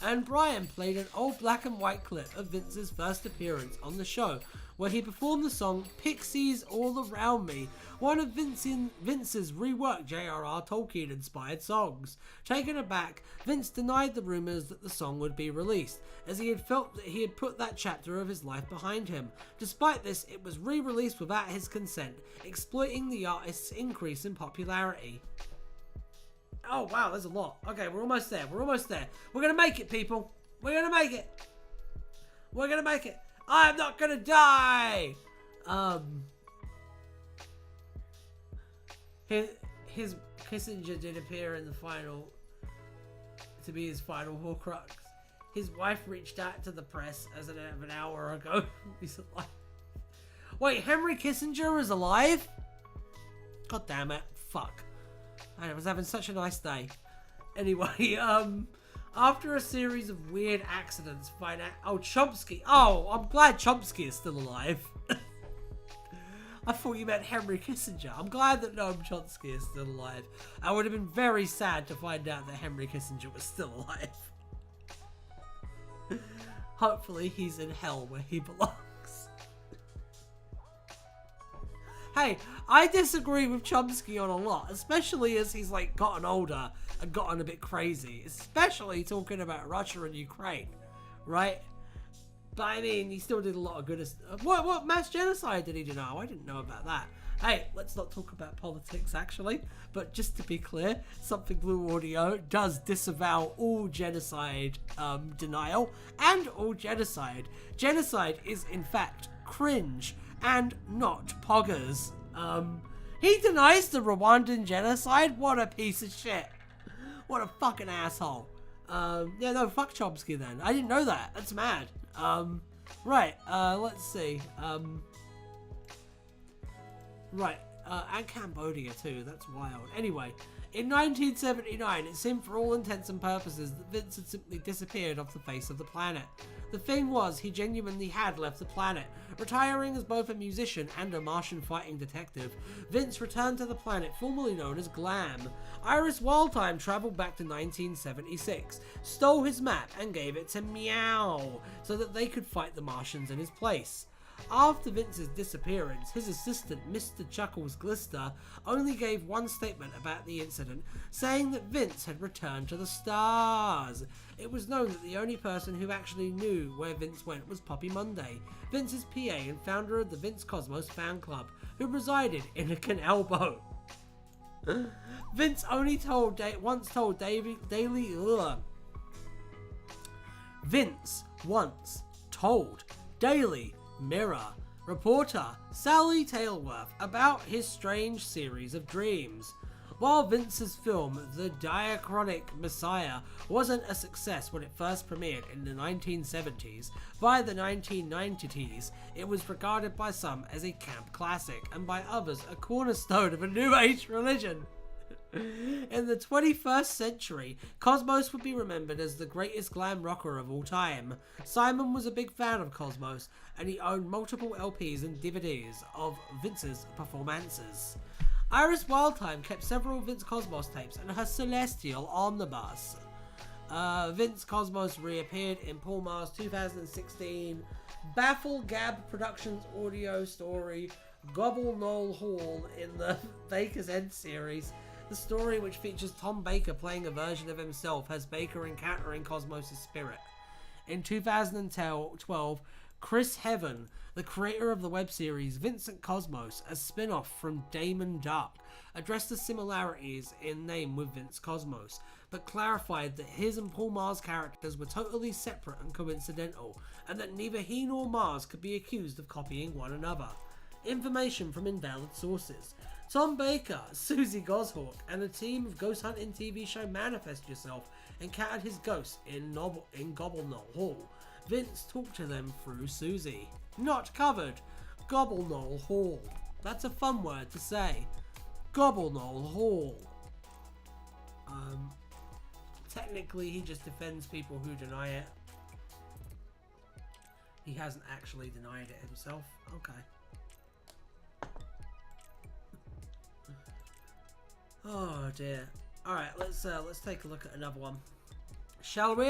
and Brian played an old black and white clip of Vince's first appearance on the show, where he performed the song Pixies All Around Me, one of Vince's reworked J.R.R. Tolkien-inspired songs. Taken aback, Vince denied the rumours that the song would be released, as he had felt that he had put that chapter of his life behind him. Despite this, it was re-released without his consent, exploiting the artist's increase in popularity. Oh wow, there's a lot. Okay, we're almost there. We're almost there. We're gonna make it, people. We're gonna make it. We're gonna make it. I'm not gonna die. His Kissinger did appear in the final to be his final Horcrux. His wife reached out to the press as of an hour ago. He's alive. Wait, Henry Kissinger is alive? God damn it. Fuck. I was having such a nice day. Anyway, after a series of weird accidents, oh, Chomsky. Oh, I'm glad Chomsky is still alive. I thought you meant Henry Kissinger. I'm glad that Noam Chomsky is still alive. I would have been very sad to find out that Henry Kissinger was still alive. Hopefully he's in hell where he belongs. Hey, I disagree with Chomsky on a lot, especially as he's like gotten older and gotten a bit crazy, especially talking about Russia and Ukraine, right? But I mean, he still did a lot of good. What mass genocide did he deny? I didn't know about that. Hey, let's not talk about politics, actually. But just to be clear, Something Blue Audio does disavow all genocide denial and all genocide. Genocide is, in fact, cringe and not poggers. He denies the Rwandan genocide? What a piece of shit. What a fucking asshole. Yeah, no, fuck Chomsky then. I didn't know that. That's mad. Right, let's see. Right, and Cambodia too, that's wild. Anyway, in 1979, it seemed for all intents and purposes that Vince had simply disappeared off the face of the planet. The thing was, he genuinely had left the planet. Retiring as both a musician and a Martian fighting detective, Vince returned to the planet formerly known as Glam. Iris Wildtime travelled back to 1976, stole his map and gave it to Meow, so that they could fight the Martians in his place. After Vince's disappearance, his assistant, Mr. Chuckles Glister, only gave one statement about the incident, saying that Vince had returned to the stars. It was known that the only person who actually knew where Vince went was Poppy Monday, Vince's PA and founder of the Vince Cosmos fan club, who resided in a canal boat. Vince only once told Daily Mirror reporter Sally Tailworth about his strange series of dreams. While Vince's film The Diachronic Messiah wasn't a success when it first premiered in the 1970s, by the 1990s it was regarded by some as a camp classic and by others a cornerstone of a new age religion. In the 21st century, Cosmos would be remembered as the greatest glam rocker of all time. Simon was a big fan of Cosmos, and he owned multiple LPs and DVDs of Vince's performances. Iris Wildtime kept several Vince Cosmos tapes and her Celestial omnibus. Vince Cosmos reappeared in Paul Ma's 2016 Baffle Gab Productions audio story Gobble Knoll Hall in the Baker's End series. The story, which features Tom Baker playing a version of himself, has Baker encountering Cosmos' spirit. In 2012, Chris Heaven, the creator of the web series Vincent Cosmos, a spin-off from Damon Dark, addressed the similarities in name with Vince Cosmos, but clarified that his and Paul Ma's characters were totally separate and coincidental, and that neither he nor Mars could be accused of copying one another. Information from invalid sources. Tom Baker, Susie Goshawk, and a team of ghost hunting TV show Manifest Yourself encountered his ghost in Gobble Knoll Hall. Vince talked to them through Susie. Not covered. Gobble Knoll Hall. That's a fun word to say. Gobble Knoll Hall. Technically, he just defends people who deny it. He hasn't actually denied it himself. Okay. Oh dear. Alright, let's take a look at another one. Shall we?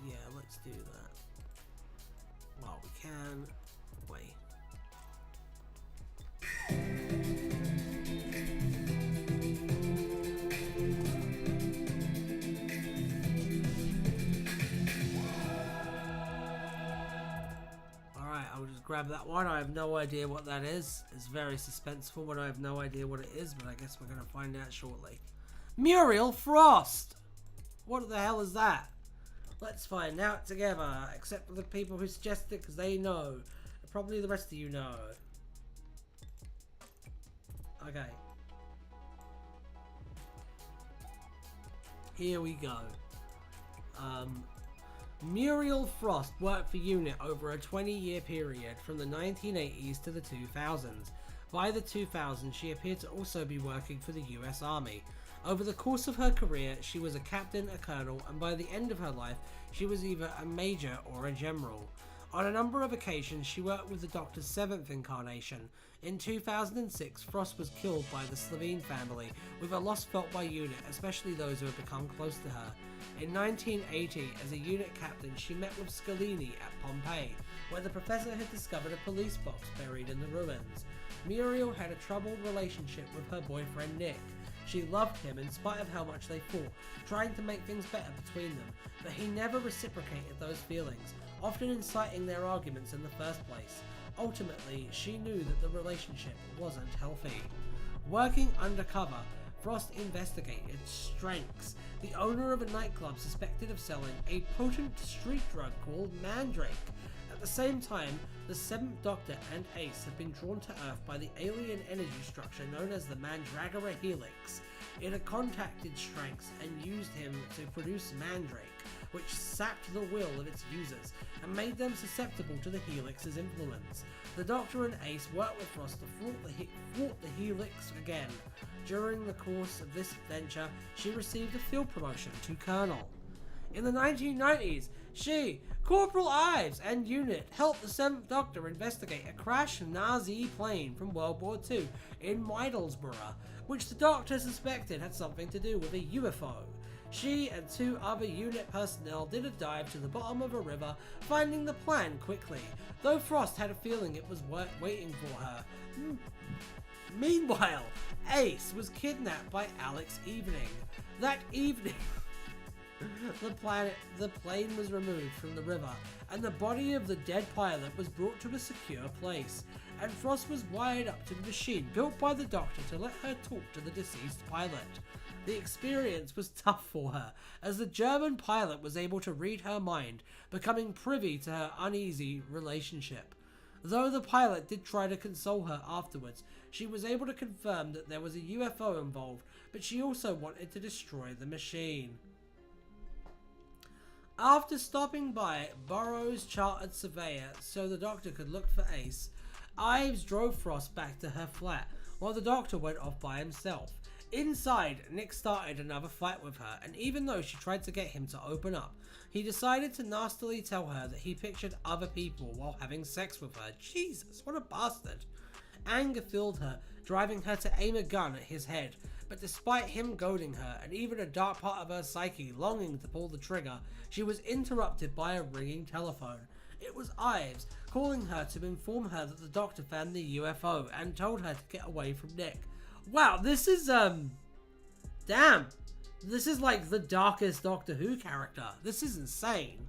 Yeah, let's do that. While we can. Wait. I'll just grab that one. I have no idea what that is. It's very suspenseful, but I have no idea what it is, but I guess we're going to find out shortly. Muriel Frost! What the hell is that? Let's find out together, except for the people who suggested it, because they know. Probably the rest of you know. Okay. Here we go. Muriel Frost worked for UNIT over a 20-year period from the 1980s to the 2000s. By the 2000s, she appeared to also be working for the US Army. Over the course of her career, she was a captain, a colonel, and by the end of her life, she was either a major or a general. On a number of occasions, she worked with the Doctor's seventh incarnation. In 2006, Frost was killed by the Slovene family, with a loss felt by UNIT, especially those who had become close to her. In 1980, as a UNIT captain, she met with Scalini at Pompeii, where the professor had discovered a police box buried in the ruins. Muriel had a troubled relationship with her boyfriend Nick. She loved him in spite of how much they fought, trying to make things better between them, but he never reciprocated those feelings, often inciting their arguments in the first place. Ultimately, she knew that the relationship wasn't healthy. Working undercover, Frost investigated Strengths, the owner of a nightclub suspected of selling a potent street drug called Mandrake. At the same time, the Seventh Doctor and Ace had been drawn to Earth by the alien energy structure known as the Mandragora Helix. It had contacted Strengths and used him to produce Mandrake, which sapped the will of its users and made them susceptible to the Helix's influence. The Doctor and Ace worked with Frost to thwart the Helix again. During the course of this adventure, she received a field promotion to Colonel. In the 1990s, she, Corporal Ives, and Unit helped the 7th Doctor investigate a crashed Nazi plane from World War II in Middlesbrough, which the Doctor suspected had something to do with a UFO. She and 2 other unit personnel did a dive to the bottom of a river, finding the plan quickly, though Frost had a feeling it was waiting for her. Meanwhile, Ace was kidnapped by Alex Evening. That evening, the plane was removed from the river, and the body of the dead pilot was brought to a secure place, and Frost was wired up to the machine built by the Doctor to let her talk to the deceased pilot. The experience was tough for her, as the German pilot was able to read her mind, becoming privy to her uneasy relationship. Though the pilot did try to console her afterwards, she was able to confirm that there was a UFO involved, but she also wanted to destroy the machine. After stopping by Burroughs' chartered surveyor so the Doctor could look for Ace, Ives drove Frost back to her flat, while the Doctor went off by himself. Inside, Nick started another fight with her, and even though she tried to get him to open up, he decided to nastily tell her that he pictured other people while having sex with her. Jesus, what a bastard. Anger filled her, driving her to aim a gun at his head, but despite him goading her, and even a dark part of her psyche longing to pull the trigger, she was interrupted by a ringing telephone. It was Ives, calling her to inform her that the Doctor found the UFO, and told her to get away from Nick. Wow, this is, damn. This is like the darkest Doctor Who character. This is insane.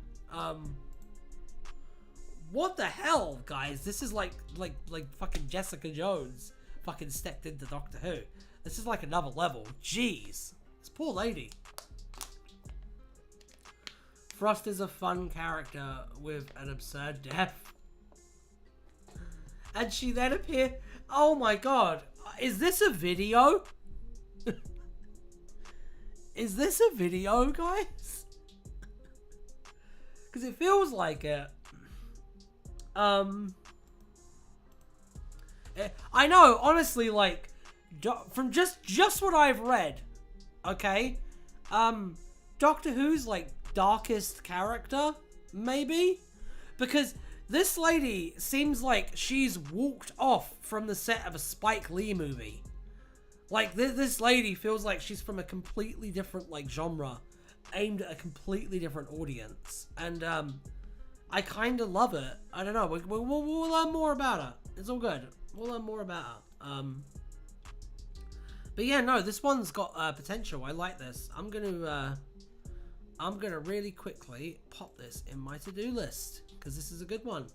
What the hell, guys? This is like fucking Jessica Jones fucking stepped into Doctor Who. This is like another level. Jeez. This poor lady. Frost is a fun character with an absurd death. And she then appeared... Oh my god. Is this a video? Is this a video, guys? Because it feels like it. I know, honestly, like, from just what I've read, okay? Doctor Who's, like, darkest character, maybe? Because this lady seems like she's walked off from the set of a Spike Lee movie. Like, this lady feels like she's from a completely different, like, genre, aimed at a completely different audience. And, I kind of love it. I don't know. We'll learn more about her. It's all good. We'll learn more about her. But yeah, no, this one's got potential. I like this. I'm gonna really quickly pop this in my to-do list, because this is a good one.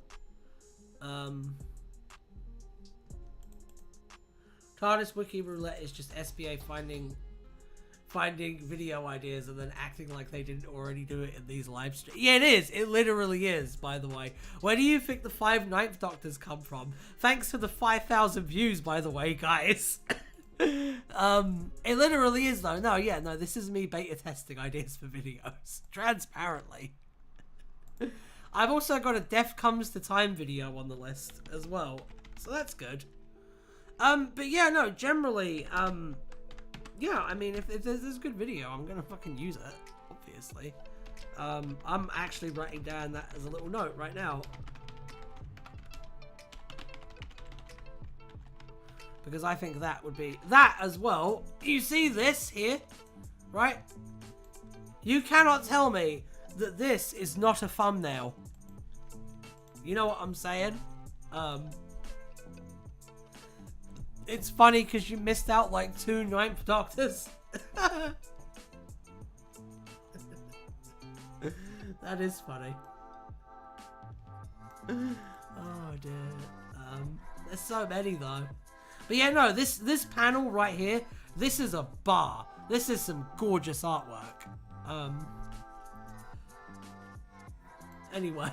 Tardis Wiki Roulette is just SBA finding video ideas and then acting like they didn't already do it in these live streams. Yeah, it is. It literally is, by the way. Where do you think the 5 Ninth Doctors come from? Thanks for the 5,000 views, by the way, guys. It literally is, though. No, yeah, no, this is me beta testing ideas for videos. Transparently. I've also got a Death Comes to Time video on the list as well. So that's good. But yeah, no, generally, yeah, I mean, if there's a good video, I'm gonna fucking use it, obviously. I'm actually writing down that as a little note right now. Because I think that would be... That as well. You see this here? Right? You cannot tell me that this is not a thumbnail. You know what I'm saying? It's funny because you missed out like 2 Ninth Doctors. That is funny. Oh dear. There's so many though. But yeah, no, this panel right here, this is a bar. This is some gorgeous artwork. Anyway.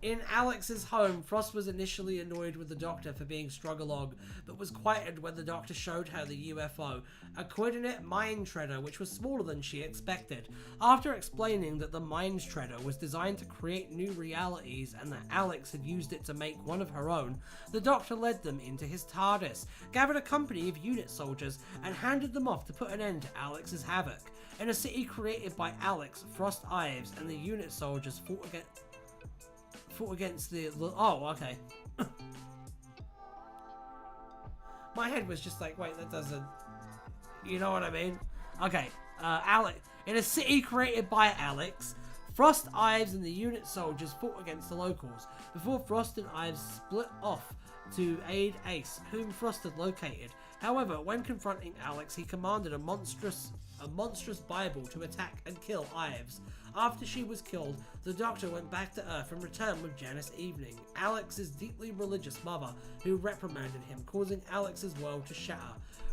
In Alex's home, Frost was initially annoyed with the Doctor for being strung along, but was quieted when the Doctor showed her the UFO, a coordinate Mind Shredder which was smaller than she expected. After explaining that the Mind Shredder was designed to create new realities and that Alex had used it to make one of her own, the Doctor led them into his TARDIS, gathered a company of unit soldiers, and handed them off to put an end to Alex's havoc. In a city created by Alex, Frost Ives and the unit soldiers fought against the oh, okay. My head was just like, wait, that doesn't, you know what I mean? Okay, Alex, in a city created by Alex, Frost, Ives and the unit soldiers fought against the locals, before Frost and Ives split off to aid Ace, whom Frost had located. However, when confronting Alex, he commanded a monstrous Bible to attack and kill Ives. After she was killed, the Doctor went back to Earth and returned with Janice Evening, Alex's deeply religious mother, who reprimanded him, causing Alex's world to shatter.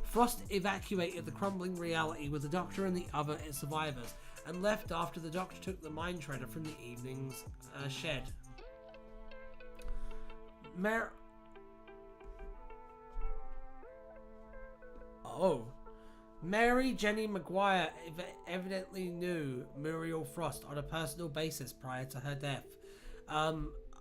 Frost evacuated the crumbling reality with the Doctor and the other survivors, and left after the Doctor took the Mind Shredder from the Evening's shed. Mary Jenny Maguire evidently knew Muriel Frost on a personal basis prior to her death.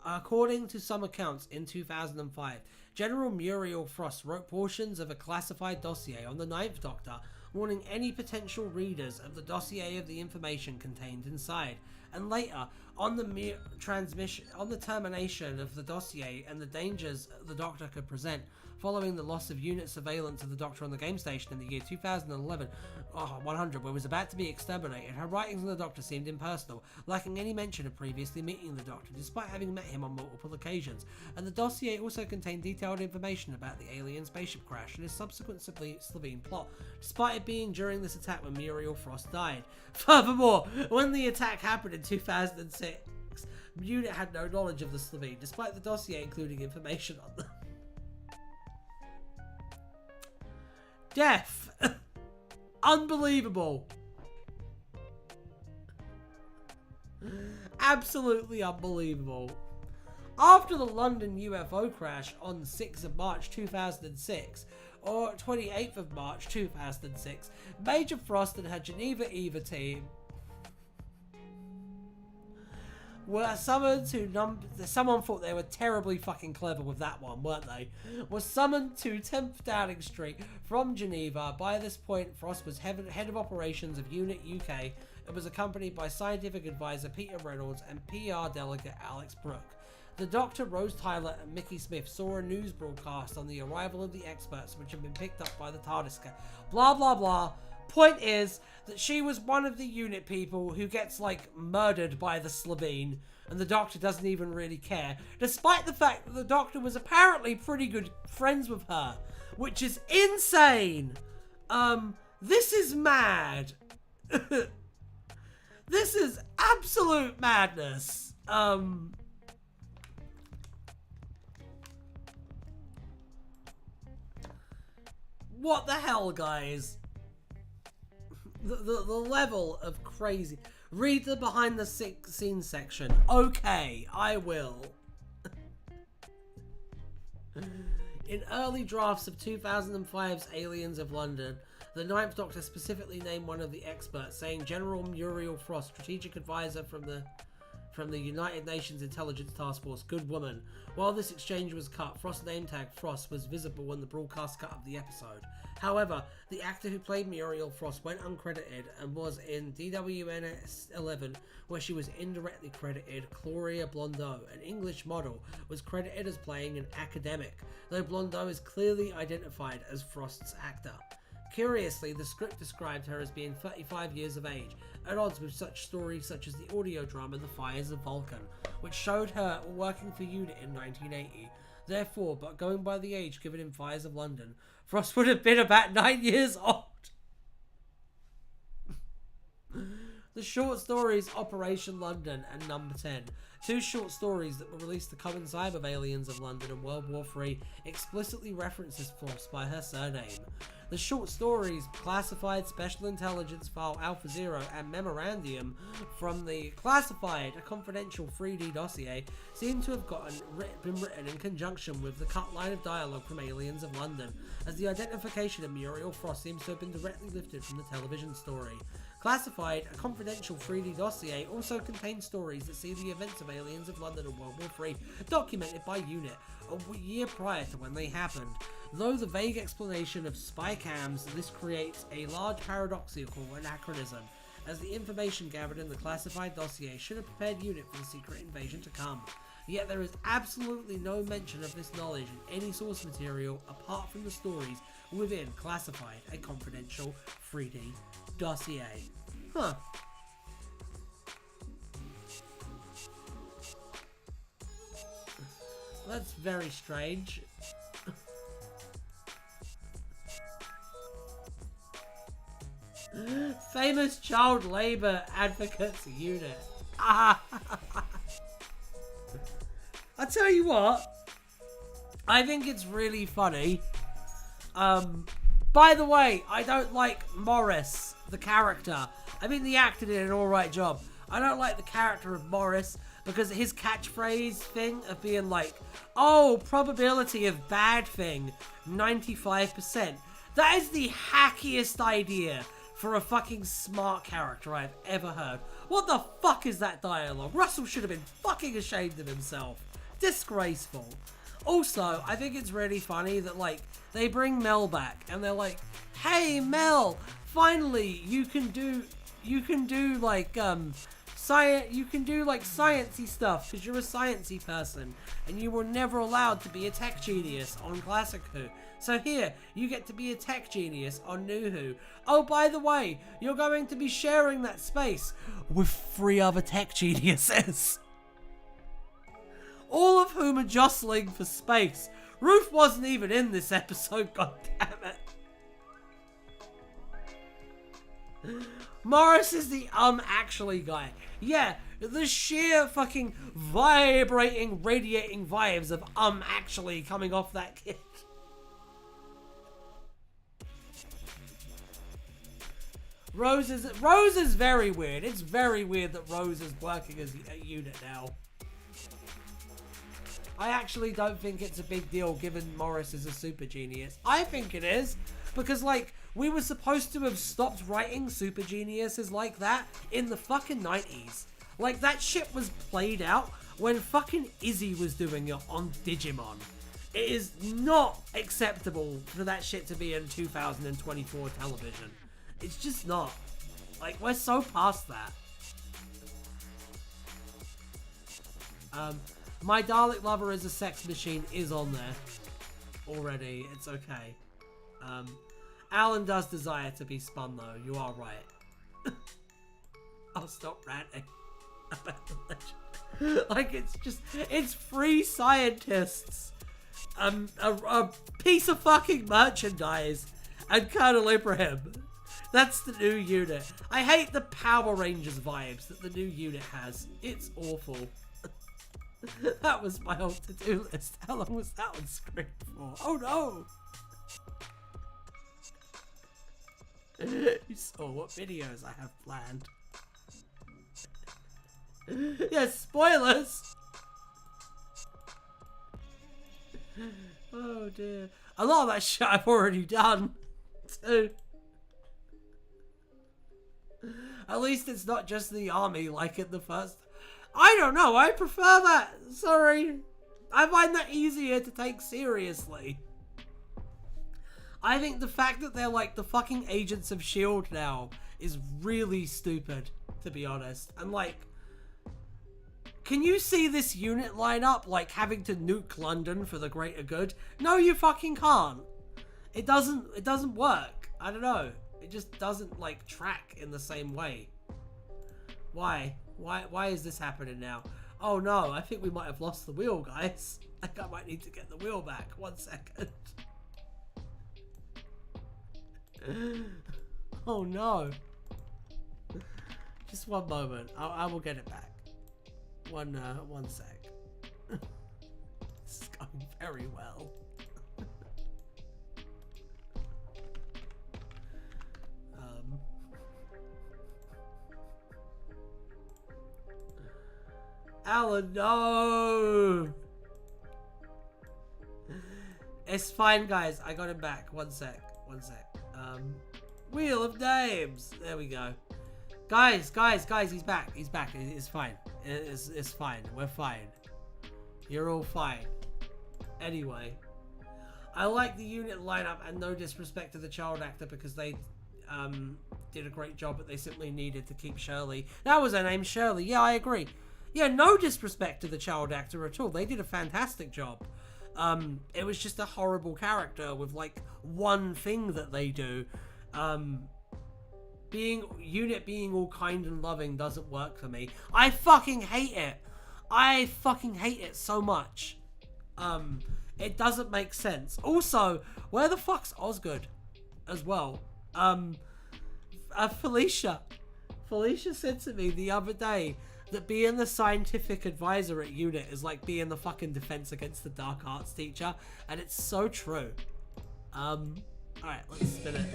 According to some accounts, in 2005, General Muriel Frost wrote portions of a classified dossier on the Ninth Doctor, warning any potential readers of the dossier of the information contained inside. And later, on the termination of the dossier and the dangers the Doctor could present, following the loss of unit surveillance of the Doctor on the game station in the year 2011, 100, where it was about to be exterminated, her writings on the Doctor seemed impersonal, lacking any mention of previously meeting the Doctor, despite having met him on multiple occasions. And the dossier also contained detailed information about the alien spaceship crash and his subsequent Slovene plot, despite it being during this attack when Muriel Frost died. Furthermore, when the attack happened in 2006, the unit had no knowledge of the Slovene, despite the dossier including information on them. Death! Unbelievable! Absolutely unbelievable. After the London UFO crash on 6th of March 2006, or 28th of March 2006, Major Frost and her Geneva Eva team were summoned to someone thought they were terribly fucking clever with that one, weren't they? Was summoned to 10th Downing Street from Geneva. By this point, Frost was head of operations of Unit UK and was accompanied by scientific advisor Peter Reynolds and PR delegate Alex Brooke. The Doctor, Rose Tyler and Mickey Smith saw a news broadcast on the arrival of the experts, which had been picked up by the TARDIS. Blah blah blah. Point is that she was one of the unit people who gets like murdered by the Slovene, and the Doctor doesn't even really care, despite the fact that the Doctor was apparently pretty good friends with her, which is insane. This is mad. This is absolute madness. What the hell, guys? The level of crazy. Read the behind the scenes section. Okay, I will. In early drafts of 2005's Aliens of London, the Ninth Doctor specifically named one of the experts, saying General Muriel Frost, strategic advisor from the United Nations Intelligence Task Force, good woman. While this exchange was cut, Frost's name tag Frost was visible when the broadcast cut of the episode. However, the actor who played Muriel Frost went uncredited and was in DWNS 11, where she was indirectly credited. Gloria Blondeau, an English model, was credited as playing an academic, though Blondeau is clearly identified as Frost's actor. Curiously, the script described her as being 35 years of age, at odds with such stories such as the audio drama The Fires of Vulcan, which showed her working for UNIT in 1980. Therefore, but going by the age given in Fires of London, Frost would have been about 9 years old. The short stories Operation London and Number 10, two short stories that were released to coincide with Aliens of London and World War III, explicitly references Frost by her surname. The short stories Classified Special Intelligence File Alpha Zero and Memorandum from the Classified, a confidential 3D dossier, seem to have been written in conjunction with the cut line of dialogue from Aliens of London, as the identification of Muriel Frost seems to have been directly lifted from the television story. Classified, a confidential 3D dossier, also contains stories that see the events of Aliens of London and World War III documented by UNIT a year prior to when they happened. Though the vague explanation of spy cams, this creates a large paradoxical anachronism, as the information gathered in the classified dossier should have prepared UNIT for the secret invasion to come. Yet there is absolutely no mention of this knowledge in any source material apart from the stories within Classified, a confidential 3D dossier. Huh. That's very strange. Famous child labor advocates unit. I tell you what, I think it's really funny. By the way, I don't like Morris, the character. I mean, the actor did an alright job. I don't like the character of Morris because his catchphrase thing of being like, oh, probability of bad thing, 95%. That is the hackiest idea for a fucking smart character I've ever heard. What the fuck is that dialogue? Russell should have been fucking ashamed of himself. Disgraceful. Also, I think it's really funny that, like, they bring Mel back and they're like, hey Mel, finally you can do like sciencey stuff because you're a sciencey person and you were never allowed to be a tech genius on Classic Who. So here, you get to be a tech genius on New Who. Oh, by the way, you're going to be sharing that space with 3 other tech geniuses. All of whom are jostling for space. Ruth wasn't even in this episode, goddammit. Morris is the actually guy. Yeah, the sheer fucking vibrating, radiating vibes of actually coming off that kid. Rose is very weird. It's very weird that Rose is working as a unit now. I actually don't think it's a big deal given Morris is a super genius. I think it is, because like, we were supposed to have stopped writing super geniuses like that in the fucking 90s. Like, that shit was played out when fucking Izzy was doing it on Digimon. It is not acceptable for that shit to be in 2024 television. It's just not. Like, we're so past that. My Dalek Lover is a sex machine is on there already. It's okay. Alan does desire to be spun though. You are right. I'll stop ranting about the legend. Like, it's 3 scientists, a piece of fucking merchandise, and Colonel Ibrahim. That's the new unit. I hate the Power Rangers vibes that the new unit has. It's awful. That was my whole to-do list. How long was that on screen for? Oh no! You saw what videos I have planned. Yes, spoilers! Oh dear. A lot of that shit I've already done, too. At least it's not just the army like in the first... I don't know, I prefer that. Sorry. I find that easier to take seriously. I think the fact that they're like the fucking agents of S.H.I.E.L.D. now is really stupid, to be honest. And like, can you see this unit line up like having to nuke London for the greater good? No, you fucking can't. It doesn't work. I don't know. It just doesn't like track in the same way. Why? Why is this happening now? Oh no, I think we might have lost the wheel, guys. I think I might need to get the wheel back. 1 second. Oh no. Just one moment. I will get it back. One sec. This is going very well. Alan, no! It's fine, guys. I got him back. 1 sec. 1 sec. Wheel of Names. There we go. Guys, he's back. He's back. It's fine. It's fine. We're fine. You're all fine. Anyway, I like the unit lineup, and no disrespect to the child actor because they did a great job, but they simply needed to keep Shirley. That was her name, Shirley. Yeah, I agree. Yeah, no disrespect to the child actor at all. They did a fantastic job. It was just a horrible character with like one thing that they do. Being all kind and loving doesn't work for me. I fucking hate it. I fucking hate it so much. It doesn't make sense. Also, where the fuck's Osgood as well? Felicia said to me the other day that being the scientific advisor at UNIT is like being the fucking defense against the dark arts teacher, and it's so true. Alright, let's spin it.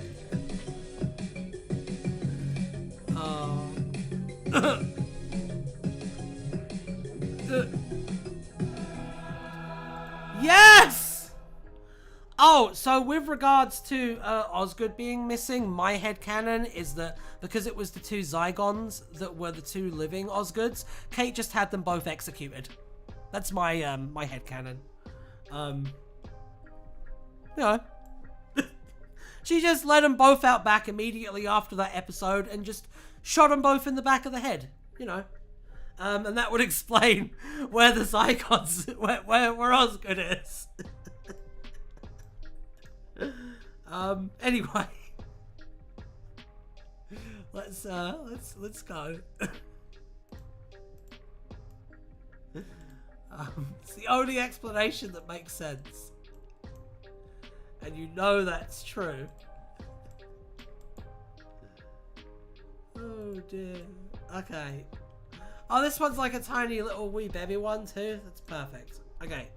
Yes! Oh, so with regards to Osgood being missing, my headcanon is that because it was the two Zygons that were the two living Osgoods, Kate just had them both executed. That's my my headcanon. You know. She just let them both out back immediately after that episode and just shot them both in the back of the head, you know. And that would explain where the Zygons, where Osgood is. Anyway, let's go. It's the only explanation that makes sense, and you know that's true. Oh dear. Okay. Oh, this one's like a tiny little wee baby one too. That's perfect. Okay.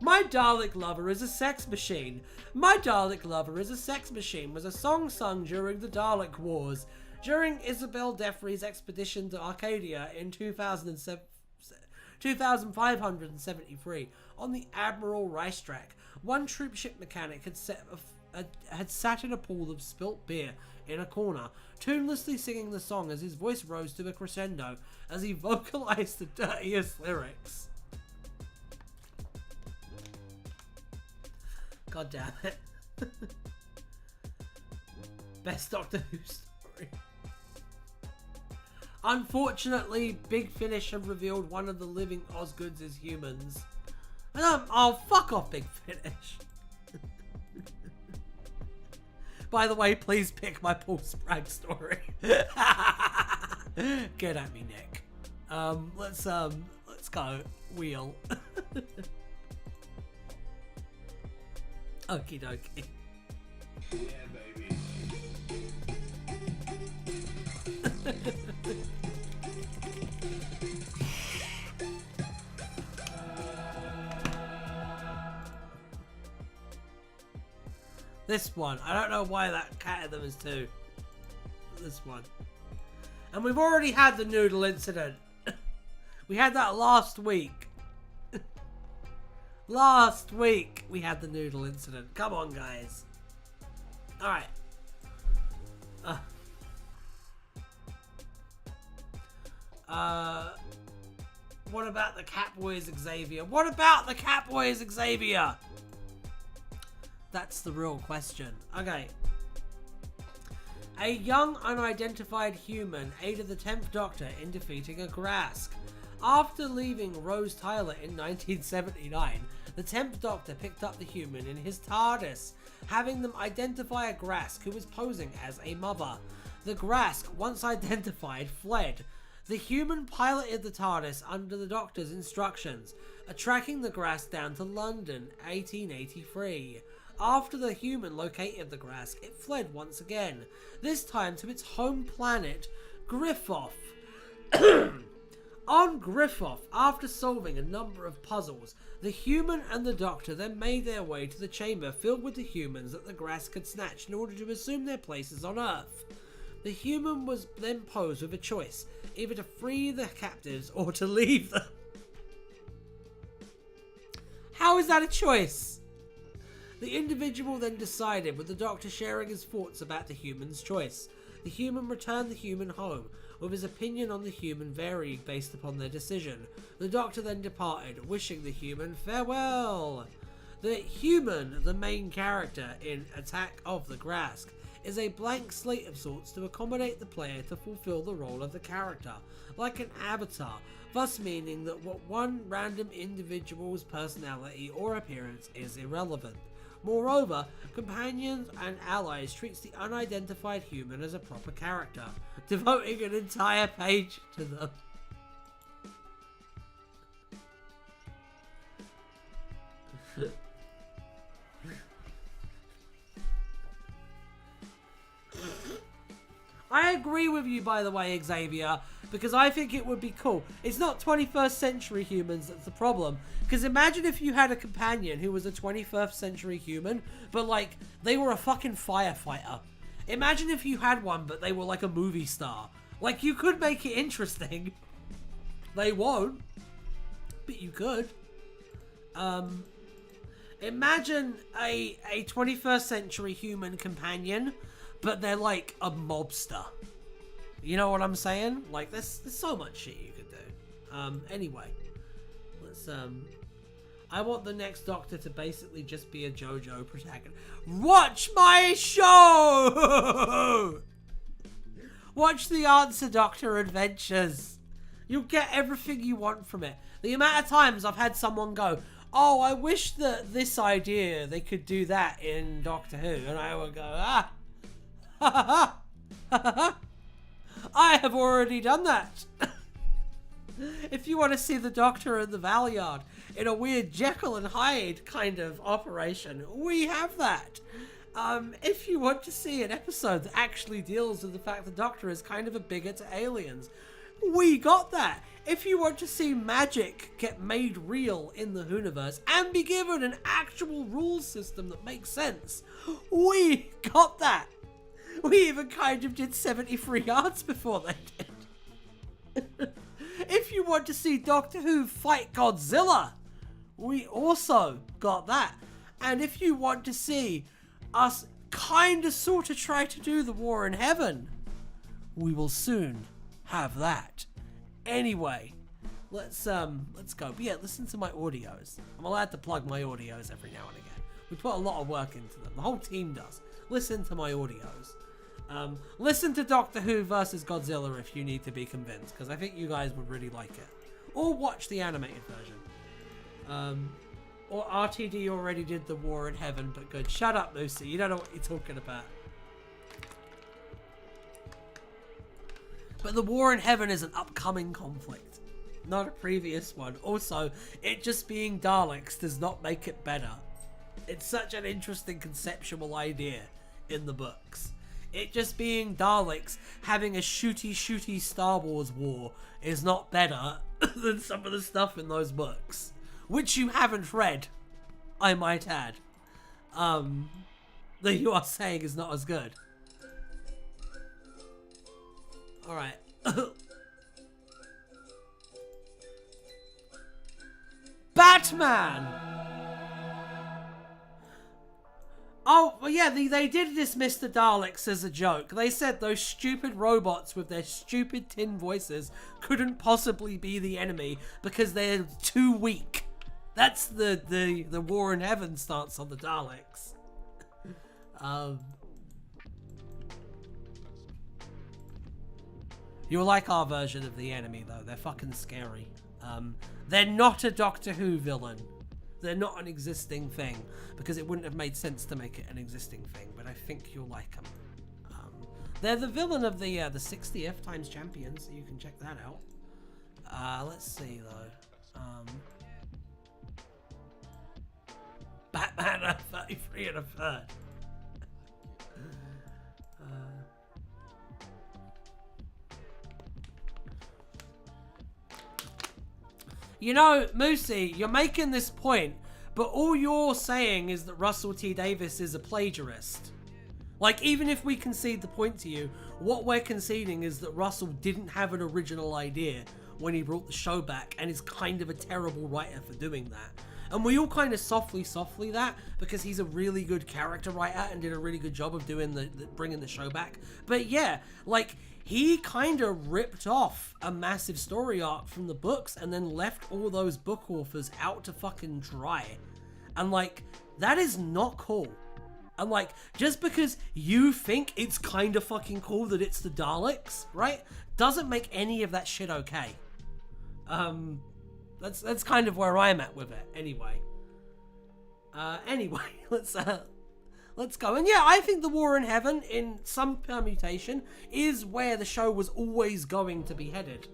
My Dalek Lover is a Sex Machine. My Dalek Lover is a Sex Machine was a song sung during the Dalek Wars. During Isabel Defrey's expedition to Arcadia in 2573 on the Admiral Reichstag, one troopship mechanic had sat in a pool of spilt beer in a corner, tunelessly singing the song as his voice rose to a crescendo as he vocalized the dirtiest lyrics. God damn it. Best Doctor Who story. Unfortunately, Big Finish have revealed one of the living Osgoods is humans. Oh, fuck off, Big Finish. By the way, please pick my Paul Spragg story. Get at me, Nick. Let's go. Wheel. Okie dokie. Yeah, baby. This one. I don't know why that cat of them is two. This one. And we've already had the noodle incident. We had that last week. Last week we had the noodle incident. Come on, guys. Alright. What about the Catboys, Xavier? What about the Catboys, Xavier? That's the real question. Okay. A young, unidentified human aided the 10th Doctor in defeating a Grask. After leaving Rose Tyler in 1979, the 10th Doctor picked up the human in his TARDIS, having them identify a Grask who was posing as a mother. The Grask, once identified, fled. The human piloted the TARDIS under the Doctor's instructions, tracking the Grask down to London, 1883. After the human located the Grask, it fled once again, this time to its home planet, Griffoth. On Griffoth, after solving a number of puzzles, the human and the Doctor then made their way to the chamber filled with the humans that the Grask had snatched in order to assume their places on Earth. The human was then posed with a choice, either to free the captives or to leave them. How is that a choice? The individual then decided, with the Doctor sharing his thoughts about the human's choice. The human returned the human home, with his opinion on the human varying based upon their decision. The Doctor then departed, wishing the human farewell. The human, the main character in Attack of the Grask, is a blank slate of sorts to accommodate the player to fulfill the role of the character, like an avatar, thus meaning that what one random individual's personality or appearance is irrelevant. Moreover, companions and allies treats the unidentified human as a proper character, devoting an entire page to them. I agree with you, by the way, Xavier, because I think it would be cool. It's not 21st century humans that's the problem. Because imagine if you had a companion who was a 21st century human, but like, they were a fucking firefighter. Imagine if you had one, but they were like a movie star. Like, you could make it interesting. They won't, but you could. Imagine a 21st century human companion, but they're like a mobster. You know what I'm saying? Like, there's so much shit you could do. Anyway, let's I want the next Doctor to basically just be a JoJo protagonist. Watch my show! Watch the Answer Doctor adventures. You'll get everything you want from it. The amount of times I've had someone go, oh, I wish that this idea, they could do that in Doctor Who. And I would go, ha ha ha. I have already done that. If you want to see the Doctor in the Valeyard in a weird Jekyll and Hyde kind of operation, we have that. If you want to see an episode that actually deals with the fact the Doctor is kind of a bigot to aliens, we got that. If you want to see magic get made real in the Whoniverse and be given an actual rule system that makes sense, we got that. We even kind of did 73 yards before they did. If you want to see Doctor Who fight Godzilla, we also got that. And if you want to see us kind of sort of try to do the War in Heaven, we will soon have that. Anyway, let's go. But yeah, listen to my audios. I'm allowed to plug my audios every now and again. We put a lot of work into them. The whole team does. Listen to my audios. Listen to Doctor Who versus Godzilla if you need to be convinced, because I think you guys would really like it. Or watch the animated version. Or RTD already did the War in Heaven, but good. Shut up, Lucy. You don't know what you're talking about. But the War in Heaven is an upcoming conflict, not a previous one. Also, it just being Daleks does not make it better. It's such an interesting conceptual idea in the books. It just being Daleks having a shooty Star Wars war is not better than some of the stuff in those books, which you haven't read, I might add, that you are saying is not as good. Alright. Batman! Oh, well, yeah, they did dismiss the Daleks as a joke. They said those stupid robots with their stupid tin voices couldn't possibly be the enemy because they're too weak. That's the War in Heaven stance on the Daleks. You'll like our version of the enemy, though. They're fucking scary. They're not a Doctor Who villain. They're not an existing thing, because it wouldn't have made sense to make it an existing thing, but I think you'll like them. They're the villain of the 60th times champion, so you can check that out. Let's see though. Batman at 33 and a third. You know, Moosey, you're making this point, but all you're saying is that Russell T Davies is a plagiarist. Like, even if we concede the point to you, what we're conceding is that Russell didn't have an original idea when he brought the show back and is kind of a terrible writer for doing that. And we all kind of softly that because he's a really good character writer and did a really good job of doing bringing the show back. But yeah, like, he kind of ripped off a massive story arc from the books and then left all those book authors out to fucking dry. And like, that is not cool. And like, just because you think it's kind of fucking cool that it's the Daleks, right, doesn't make any of that shit okay. That's kind of where I'm at with it. Anyway, let's go. And yeah, I think the War in Heaven, in some permutation, is where the show was always going to be headed.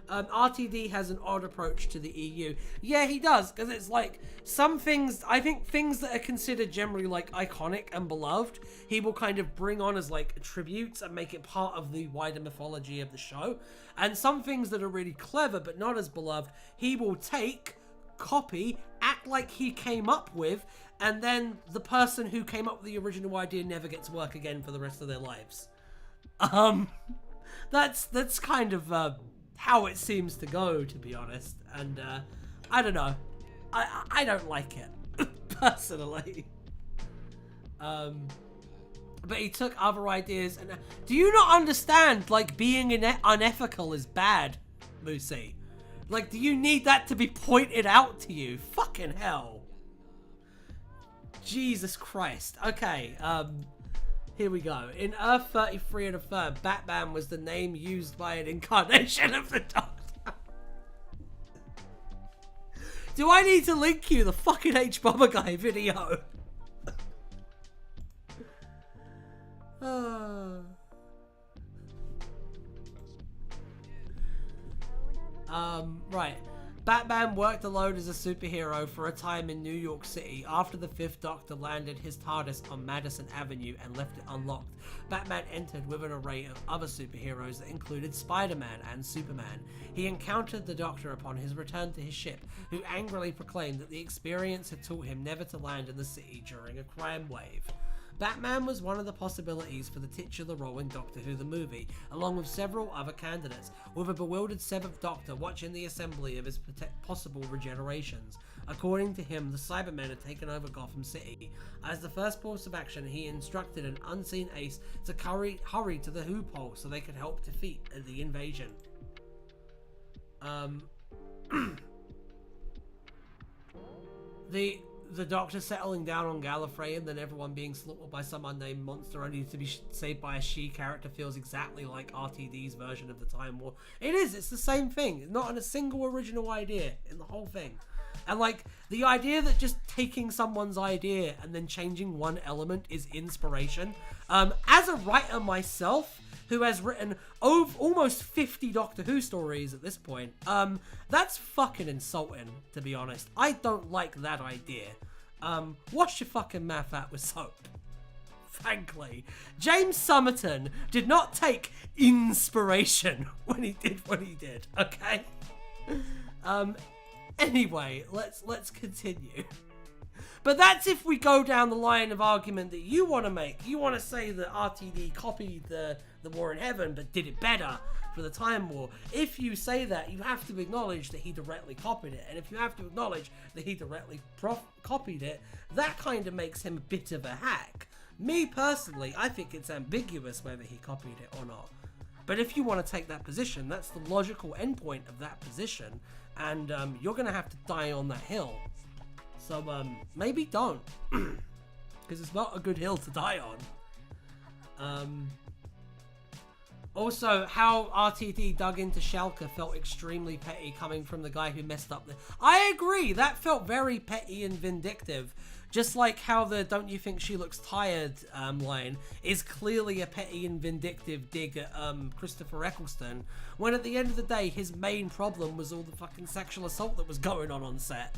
RTD has an odd approach to the EU. Yeah, he does, because it's like, some things, I think things that are considered generally like iconic and beloved, he will kind of bring on as like tributes and make it part of the wider mythology of the show. And some things that are really clever but not as beloved, he will take, copy, act like he came up with, and then the person who came up with the original idea never gets work again for the rest of their lives. That's kind of how it seems to go, to be honest. And I don't know, I don't like it personally. But he took other ideas, and do you not understand, like, being unethical is bad, Moosey? Like, do you need that to be pointed out to you? Fucking hell. Jesus Christ. Okay, here we go. In Earth 33 and a third, Batman was the name used by an incarnation of the Doctor. Do I need to link you the fucking H Bomber Guy video? Right. Batman worked alone as a superhero for a time in New York City. After the Fifth Doctor landed his TARDIS on Madison Avenue and left it unlocked, Batman entered with an array of other superheroes that included Spider-Man and Superman. He encountered the Doctor upon his return to his ship, who angrily proclaimed that the experience had taught him never to land in the city during a crime wave. Batman was one of the possibilities for the titular role in Doctor Who the movie, along with several other candidates, with a bewildered Seventh Doctor watching the assembly of his possible regenerations. According to him, the Cybermen had taken over Gotham City. As the first course of action, he instructed an unseen ace to hurry to the Who pole so they could help defeat the invasion. The Doctor settling down on Gallifrey and then everyone being slaughtered by some unnamed monster only to be saved by a she character feels exactly like RTD's version of the Time War. It's the same thing. Not a single original idea in the whole thing. And like, the idea that just taking someone's idea and then changing one element is inspiration. As a writer myself, who has written almost 50 Doctor Who stories at this point, that's fucking insulting, to be honest. I don't like that idea. Wash your fucking mouth out with soap. Frankly, James Somerton did not take inspiration when he did what he did, okay? Anyway, let's continue. But that's if we go down the line of argument that you want to make. You want to say that RTD copied the War in Heaven, but did it better for the Time War. If you say that, you have to acknowledge that he directly copied it. And if you have to acknowledge that he directly copied it, that kind of makes him a bit of a hack. Me, personally, I think it's ambiguous whether he copied it or not. But if you want to take that position, that's the logical endpoint of that position. And you're going to have to die on that hill. So, maybe don't. Because it's not a good hill to die on. Also, how RTD dug into Schalke felt extremely petty coming from the guy who messed up the... I agree, that felt very petty and vindictive. Just like how the "don't you think she looks tired" line is clearly a petty and vindictive dig at Christopher Eccleston, when at the end of the day, his main problem was all the fucking sexual assault that was going on set.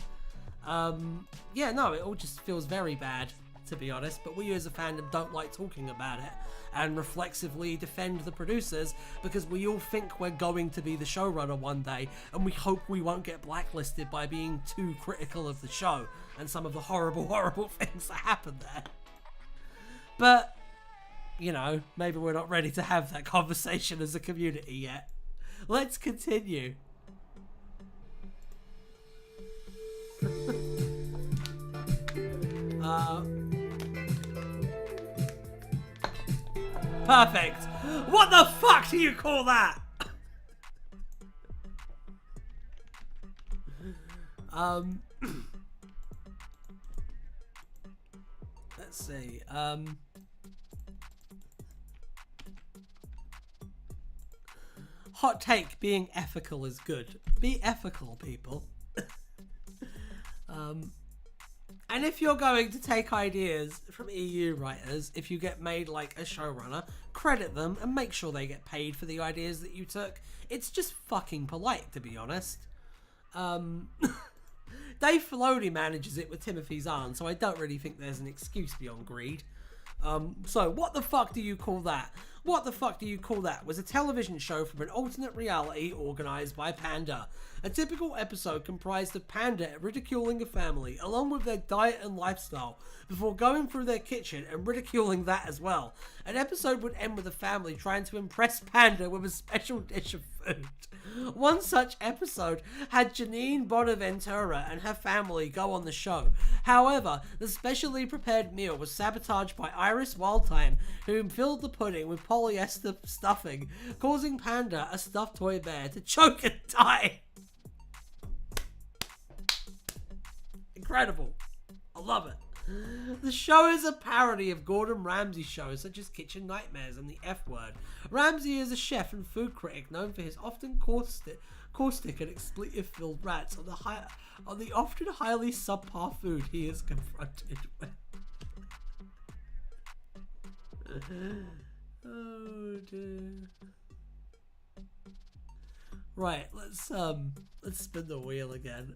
Yeah, no, it all just feels very bad, to be honest, but we as a fandom don't like talking about it and reflexively defend the producers because we all think we're going to be the showrunner one day and we hope we won't get blacklisted by being too critical of the show and some of the horrible, horrible things that happen there. But, you know, maybe we're not ready to have that conversation as a community yet. Let's continue. Perfect. What the fuck do you call that? Let's see. Hot take, being ethical is good. Be ethical, people. And if you're going to take ideas from EU writers, if you get made like a showrunner, credit them and make sure they get paid for the ideas that you took. It's just fucking polite, to be honest. Dave Filoni manages it with Timothy Zahn, so I don't really think there's an excuse beyond greed. So what the fuck do you call that? What the fuck do you call that was a television show from an alternate reality organised by Panda. A typical episode comprised of Panda ridiculing a family along with their diet and lifestyle before going through their kitchen and ridiculing that as well. An episode would end with a family trying to impress Panda with a special dish of food. One such episode had Janine Bonaventura and her family go on the show. However, the specially prepared meal was sabotaged by Iris Wildtime, who filled the pudding with polyester stuffing, causing Panda, a stuffed toy bear, to choke and die. Incredible. I love it. The show is a parody of Gordon Ramsay shows such as Kitchen Nightmares and The F Word. Ramsay is a chef and food critic known for his often caustic and expletive-filled rants on the often highly subpar food he is confronted with. Oh dear. Right, let's spin the wheel again.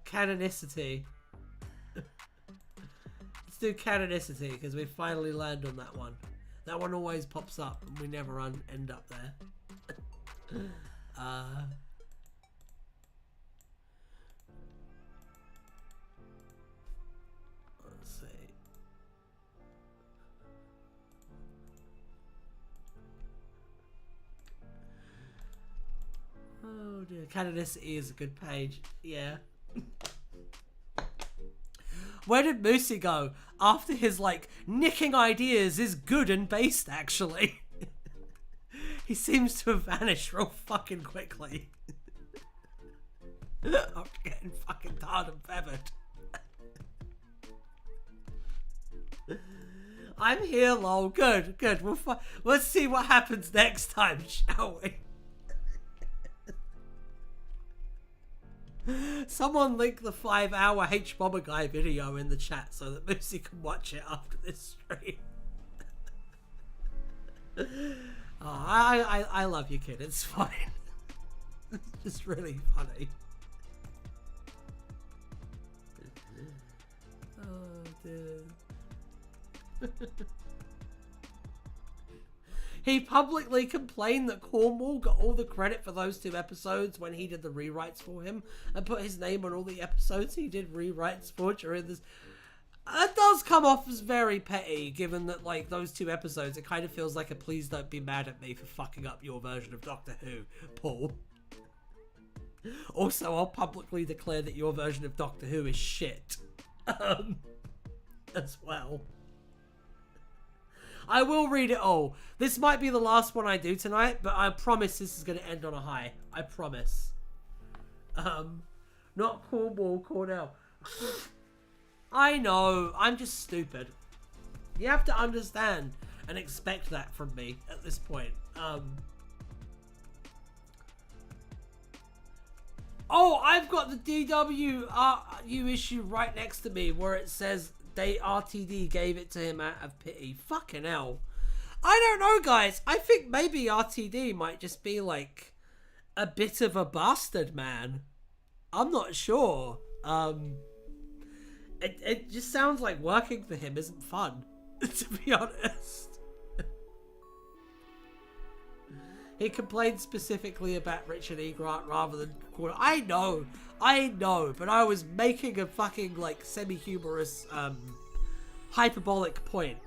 Canonicity. Let's do canonicity because we finally land on that one. That one always pops up and we never end up there. Let's see. Oh dear, canonicity is a good page. Yeah. Where did Moosey go after his, like, nicking ideas is good and based, actually? He seems to have vanished real fucking quickly. After getting fucking tarred and feathered. I'm here, lol. Good, good. Let's see what happens next time, shall we? Someone link the 5-hour H-Bomber Guy video in the chat so that Lucy can watch it after this stream. Oh, I love you, kid. It's fine. It's really funny. Oh, dear. He publicly complained that Cornwall got all the credit for those 2 episodes when he did the rewrites for him and put his name on all the episodes he did rewrites for during this. That does come off as very petty, given that, like, those 2 episodes, it kind of feels like a please don't be mad at me for fucking up your version of Doctor Who, Paul. Also, I'll publicly declare that your version of Doctor Who is shit. As well. I will read it all. This might be the last one I do tonight, but I promise this is going to end on a high. I promise. Not Cornwall, Cornell. I know. I'm just stupid. You have to understand and expect that from me at this point. Oh, I've got the DW issue right next to me where it says RTD gave it to him out of pity. Fucking hell. I don't know, guys. I think maybe RTD might just be like a bit of a bastard man. I'm not sure. It just sounds like working for him isn't fun, to be honest. He complained specifically about Richard E. Grant rather than... I know, but I was making a fucking, like, semi-humorous, hyperbolic point.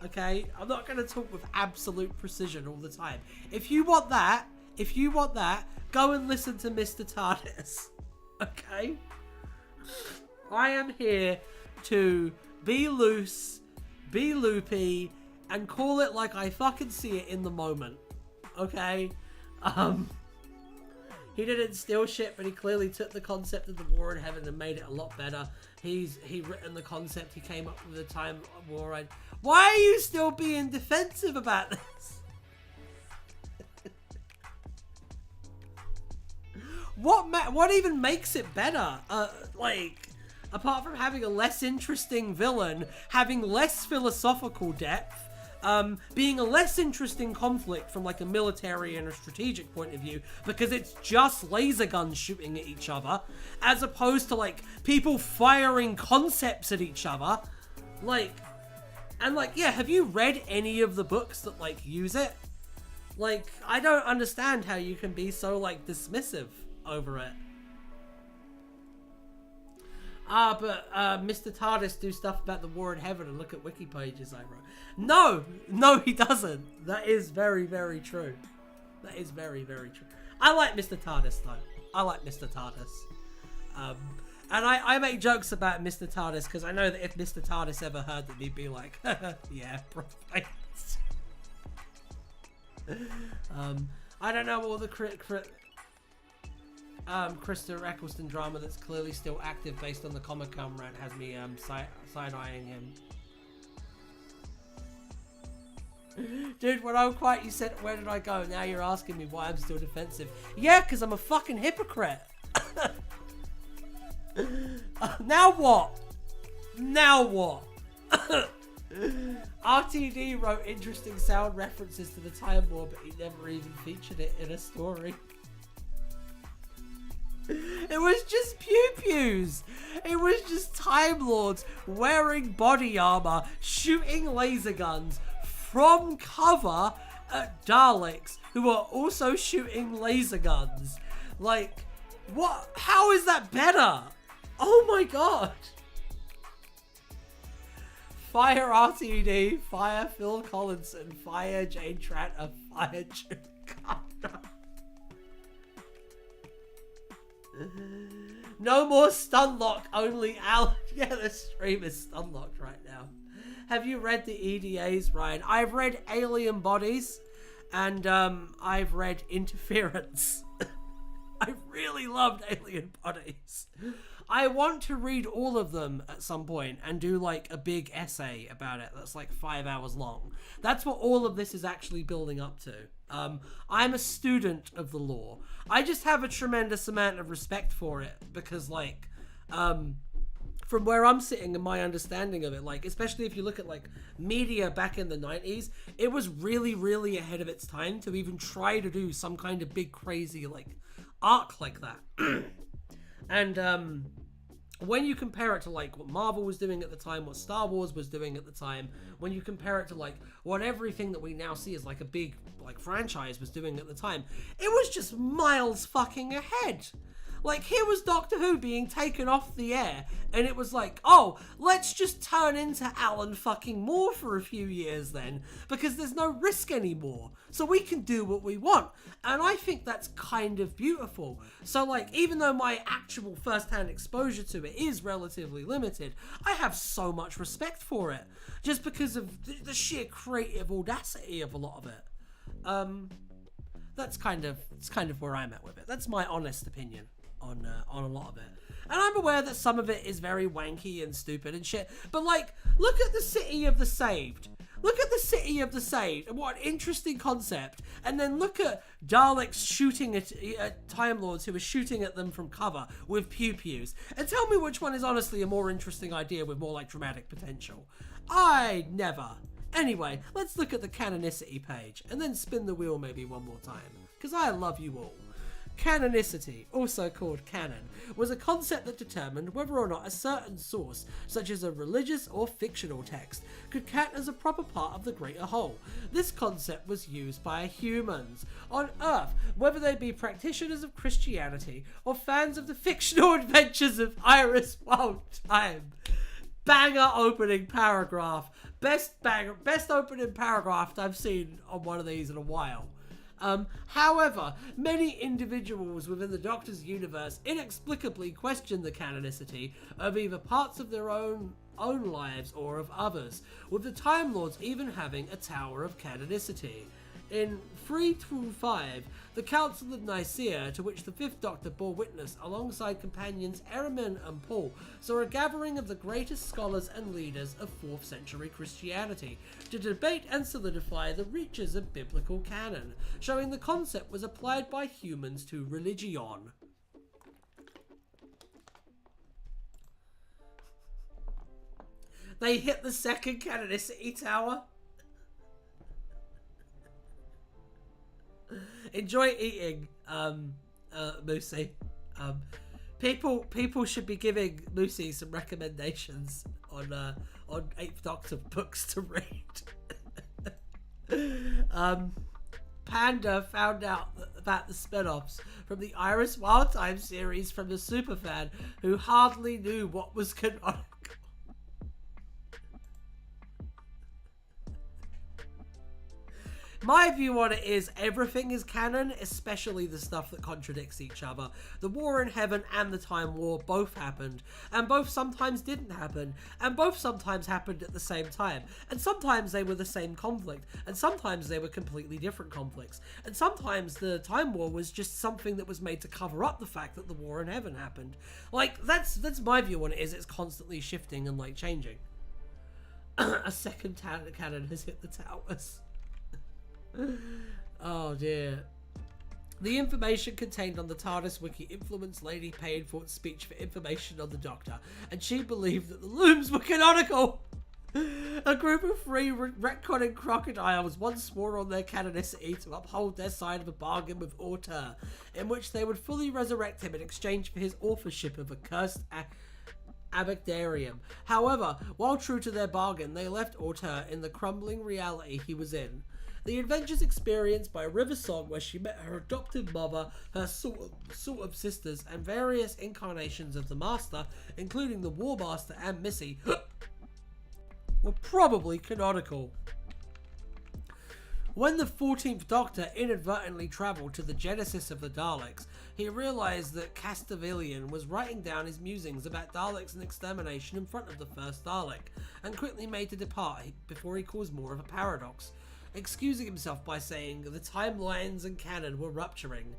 Okay? I'm not going to talk with absolute precision all the time. If you want that, go and listen to Mr. TARDIS. Okay? I am here to be loose, be loopy, and call it like I fucking see it in the moment. Okay? He didn't steal shit, but he clearly took the concept of the war in heaven and made it a lot better. He written the concept, he came up with the time of war. Why are you still being defensive about this? What even makes it better? Like, apart from having a less interesting villain, having less philosophical depth, being a less interesting conflict from like a military and a strategic point of view, because it's just laser guns shooting at each other, as opposed to like people firing concepts at each other. Like, and like, yeah, have you read any of the books that like use it? Like, I don't understand how you can be so like dismissive over it. But Mr. TARDIS do stuff about the war in heaven and look at wiki pages I wrote. No, he doesn't. That is very, very true. That is very, very true. I like Mr. TARDIS though. I like Mr. TARDIS. And I make jokes about Mr. TARDIS because I know that if Mr. TARDIS ever heard that, he'd be like, yeah, right. I don't know all the Krista Eccleston drama that's clearly still active based on the Comic-Con rant has me side-eyeing him. Dude, when I'm quiet you said, where did I go? Now you're asking me why I'm still defensive. Yeah, because I'm a fucking hypocrite. Now what? RTD wrote interesting sound references to the Time War, but he never even featured it in a story. It was just pew-pews. It was just Time Lords wearing body armor, shooting laser guns from cover at Daleks, who are also shooting laser guns. Like, what? How is that better? Oh my god. Fire RTD, fire Phil Collinson, fire Jane Tranter, fire Jim Carter. No more Stunlock, only Al. Yeah, the stream is Stunlocked right now. Have you read the EDAs, Ryan? I've read Alien Bodies, and I've read Interference. I really loved Alien Bodies. I want to read all of them at some point and do like a big essay about it that's like 5 hours long. That's what all of this is actually building up to. I'm a student of the lore. I just have a tremendous amount of respect for it because like, from where I'm sitting and my understanding of it, like, especially if you look at like media back in the 90s, it was really, really ahead of its time to even try to do some kind of big crazy like arc like that. And when you compare it to like what Marvel was doing at the time, what Star Wars was doing at the time, when you compare it to like what everything that we now see as like a big like franchise was doing at the time, it was just miles fucking ahead. Like, here was Doctor Who being taken off the air, and it was like, oh, let's just turn into Alan fucking Moore for a few years then, because there's no risk anymore, so we can do what we want. And I think that's kind of beautiful. So, like, even though my actual first-hand exposure to it is relatively limited, I have so much respect for it, just because of the sheer creative audacity of a lot of it. That's kind of where I'm at with it. That's my honest opinion on a lot of it. And I'm aware that some of it is very wanky and stupid and shit. But, like, look at the City of the Saved. Look at the City of the Saved, and what an interesting concept. And then look at Daleks shooting at Time Lords who are shooting at them from cover with pew-pews. And tell me which one is honestly a more interesting idea with more, like, dramatic potential. I never. Anyway, let's look at the canonicity page, and then spin the wheel maybe one more time, because I love you all. Canonicity, also called canon, was a concept that determined whether or not a certain source, such as a religious or fictional text, could count as a proper part of the greater whole. This concept was used by humans on Earth, whether they be practitioners of Christianity or fans of the fictional adventures of Iris Wild Time. Banger opening paragraph. Best opening paragraph I've seen on one of these in a while. However, many individuals within the Doctor's universe inexplicably question the canonicity of either parts of their own lives or of others, with the Time Lords even having a Tower of Canonicity. In 3-5, the Council of Nicaea, to which the Fifth Doctor bore witness alongside companions Eramin and Paul, saw a gathering of the greatest scholars and leaders of 4th century Christianity to debate and solidify the reaches of biblical canon, showing the concept was applied by humans to religion. They hit the second canonicity tower. Enjoy eating, Moosey. People should be giving Moosey some recommendations on 8th Doctor books to read. Panda found out about the spin-offs from the Iris Wildtime series from the superfan who hardly knew what was canonical. My view on it is everything is canon, especially the stuff that contradicts each other. The War in Heaven and the Time War both happened, and both sometimes didn't happen, and both sometimes happened at the same time, and sometimes they were the same conflict, and sometimes they were completely different conflicts, and sometimes the Time War was just something that was made to cover up the fact that the War in Heaven happened. Like, that's my view on it, is it's constantly shifting and, like, changing. A second cannon has hit the towers. Oh dear. The information contained on the Tardis Wiki influenced Lady Painford's speech for information on the Doctor, and she believed that the looms were canonical. A group of 3 retconning crocodiles once swore on their canonicity to uphold their side of a bargain with Auteur, in which they would fully resurrect him in exchange for his authorship of a cursed Abectarium. However, while true to their bargain, they left Auteur in the crumbling reality he was in. The adventures experienced by River Song, where she met her adopted mother, her sort of sisters, and various incarnations of the Master, including the War Master and Missy, were probably canonical. When the 14th Doctor inadvertently travelled to the genesis of the Daleks, he realised that Castavilian was writing down his musings about Daleks and extermination in front of the first Dalek, and quickly made to depart before he caused more of a paradox, excusing himself by saying the timelines and canon were rupturing.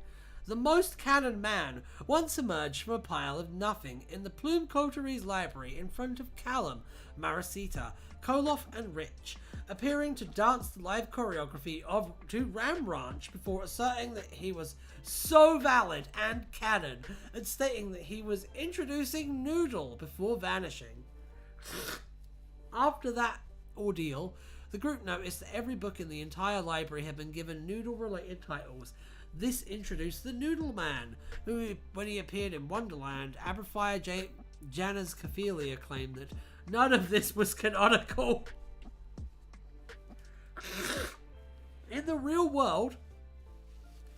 The most canon man once emerged from a pile of nothing in the Plume Coteries library in front of Callum, Marasita, Koloff and Rich, appearing to dance the live choreography to Ram Ranch before asserting that he was so valid and canon, and stating that he was introducing Noodle before vanishing. After that ordeal, the group noticed that every book in the entire library had been given Noodle-related titles. This introduced the Noodle Man, who, when he appeared in Wonderland, Aberfire Janna's Caphelia claimed that none of this was canonical. In the real world,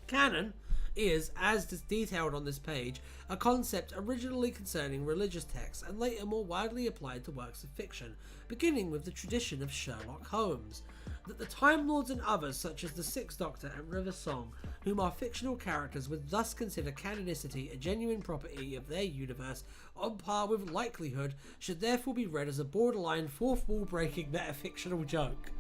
canon is, as detailed on this page, a concept originally concerning religious texts and later more widely applied to works of fiction, beginning with the tradition of Sherlock Holmes. That the Time Lords and others, such as the Sixth Doctor and River Song, whom are fictional characters, would thus consider canonicity a genuine property of their universe, on par with likelihood, should therefore be read as a borderline fourth-wall-breaking metafictional joke.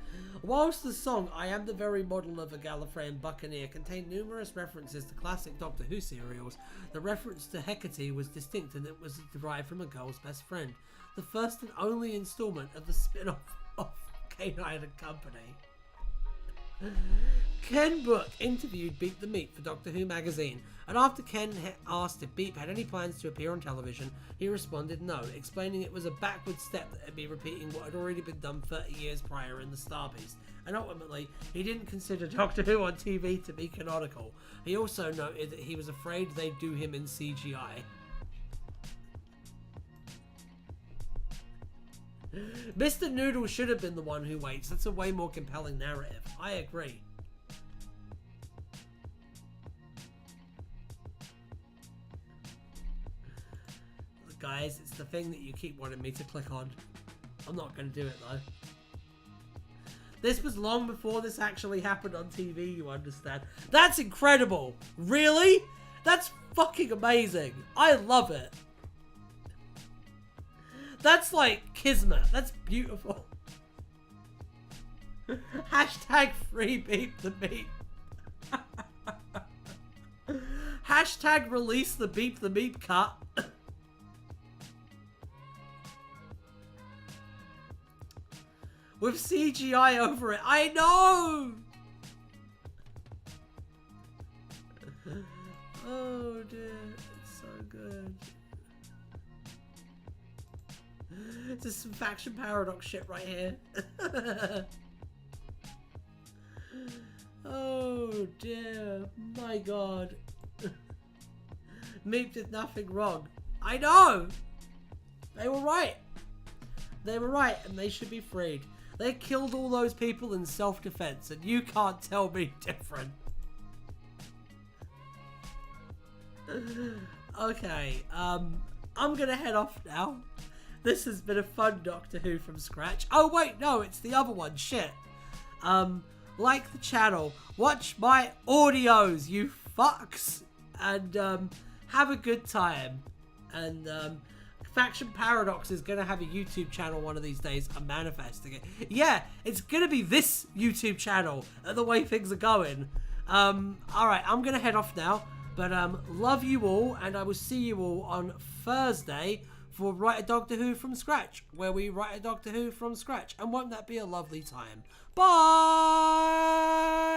Whilst the song I Am the Very Model of a Gallifreyan Buccaneer contained numerous references to classic Doctor Who serials, the reference to Hecate was distinct and it was derived from a girl's best friend, the first and only instalment of the spin-off of K9 and Company. Ken Book interviewed Beep the Meat for Doctor Who magazine, and after Ken asked if Beep had any plans to appear on television, he responded no, explaining it was a backward step that would be repeating what had already been done 30 years prior in the Star Beast, and ultimately, he didn't consider Doctor Who on TV to be canonical. He also noted that he was afraid they'd do him in CGI. Mr. Noodle should have been the one who waits. That's a way more compelling narrative. I agree. Guys, it's the thing that you keep wanting me to click on. I'm not going to do it though. This was long before this actually happened on TV, you understand. That's incredible. Really? That's fucking amazing. I love it. That's like kismet. That's beautiful. Hashtag free Beep the Meat. Hashtag release the Beep the Meat cut. With CGI over it. I know! Oh dear. It's so good. This is some faction paradox shit right here. Oh dear. My god. Meep did nothing wrong. I know! They were right. They were right and they should be freed. They killed all those people in self-defense and you can't tell me different. Okay, I'm gonna head off now. This has been a fun Doctor Who from scratch. Oh wait, no, it's the other one, shit. Like the channel, watch my audios, you fucks, and have a good time. And Faction Paradox is gonna have a YouTube channel one of these days. I'm manifesting it. Yeah, it's gonna be this YouTube channel, the way things are going. Alright, I'm gonna head off now. But love you all, and I will see you all on Thursday for Write a Doctor Who from Scratch, where we write a Doctor Who from scratch. And won't that be a lovely time? Bye!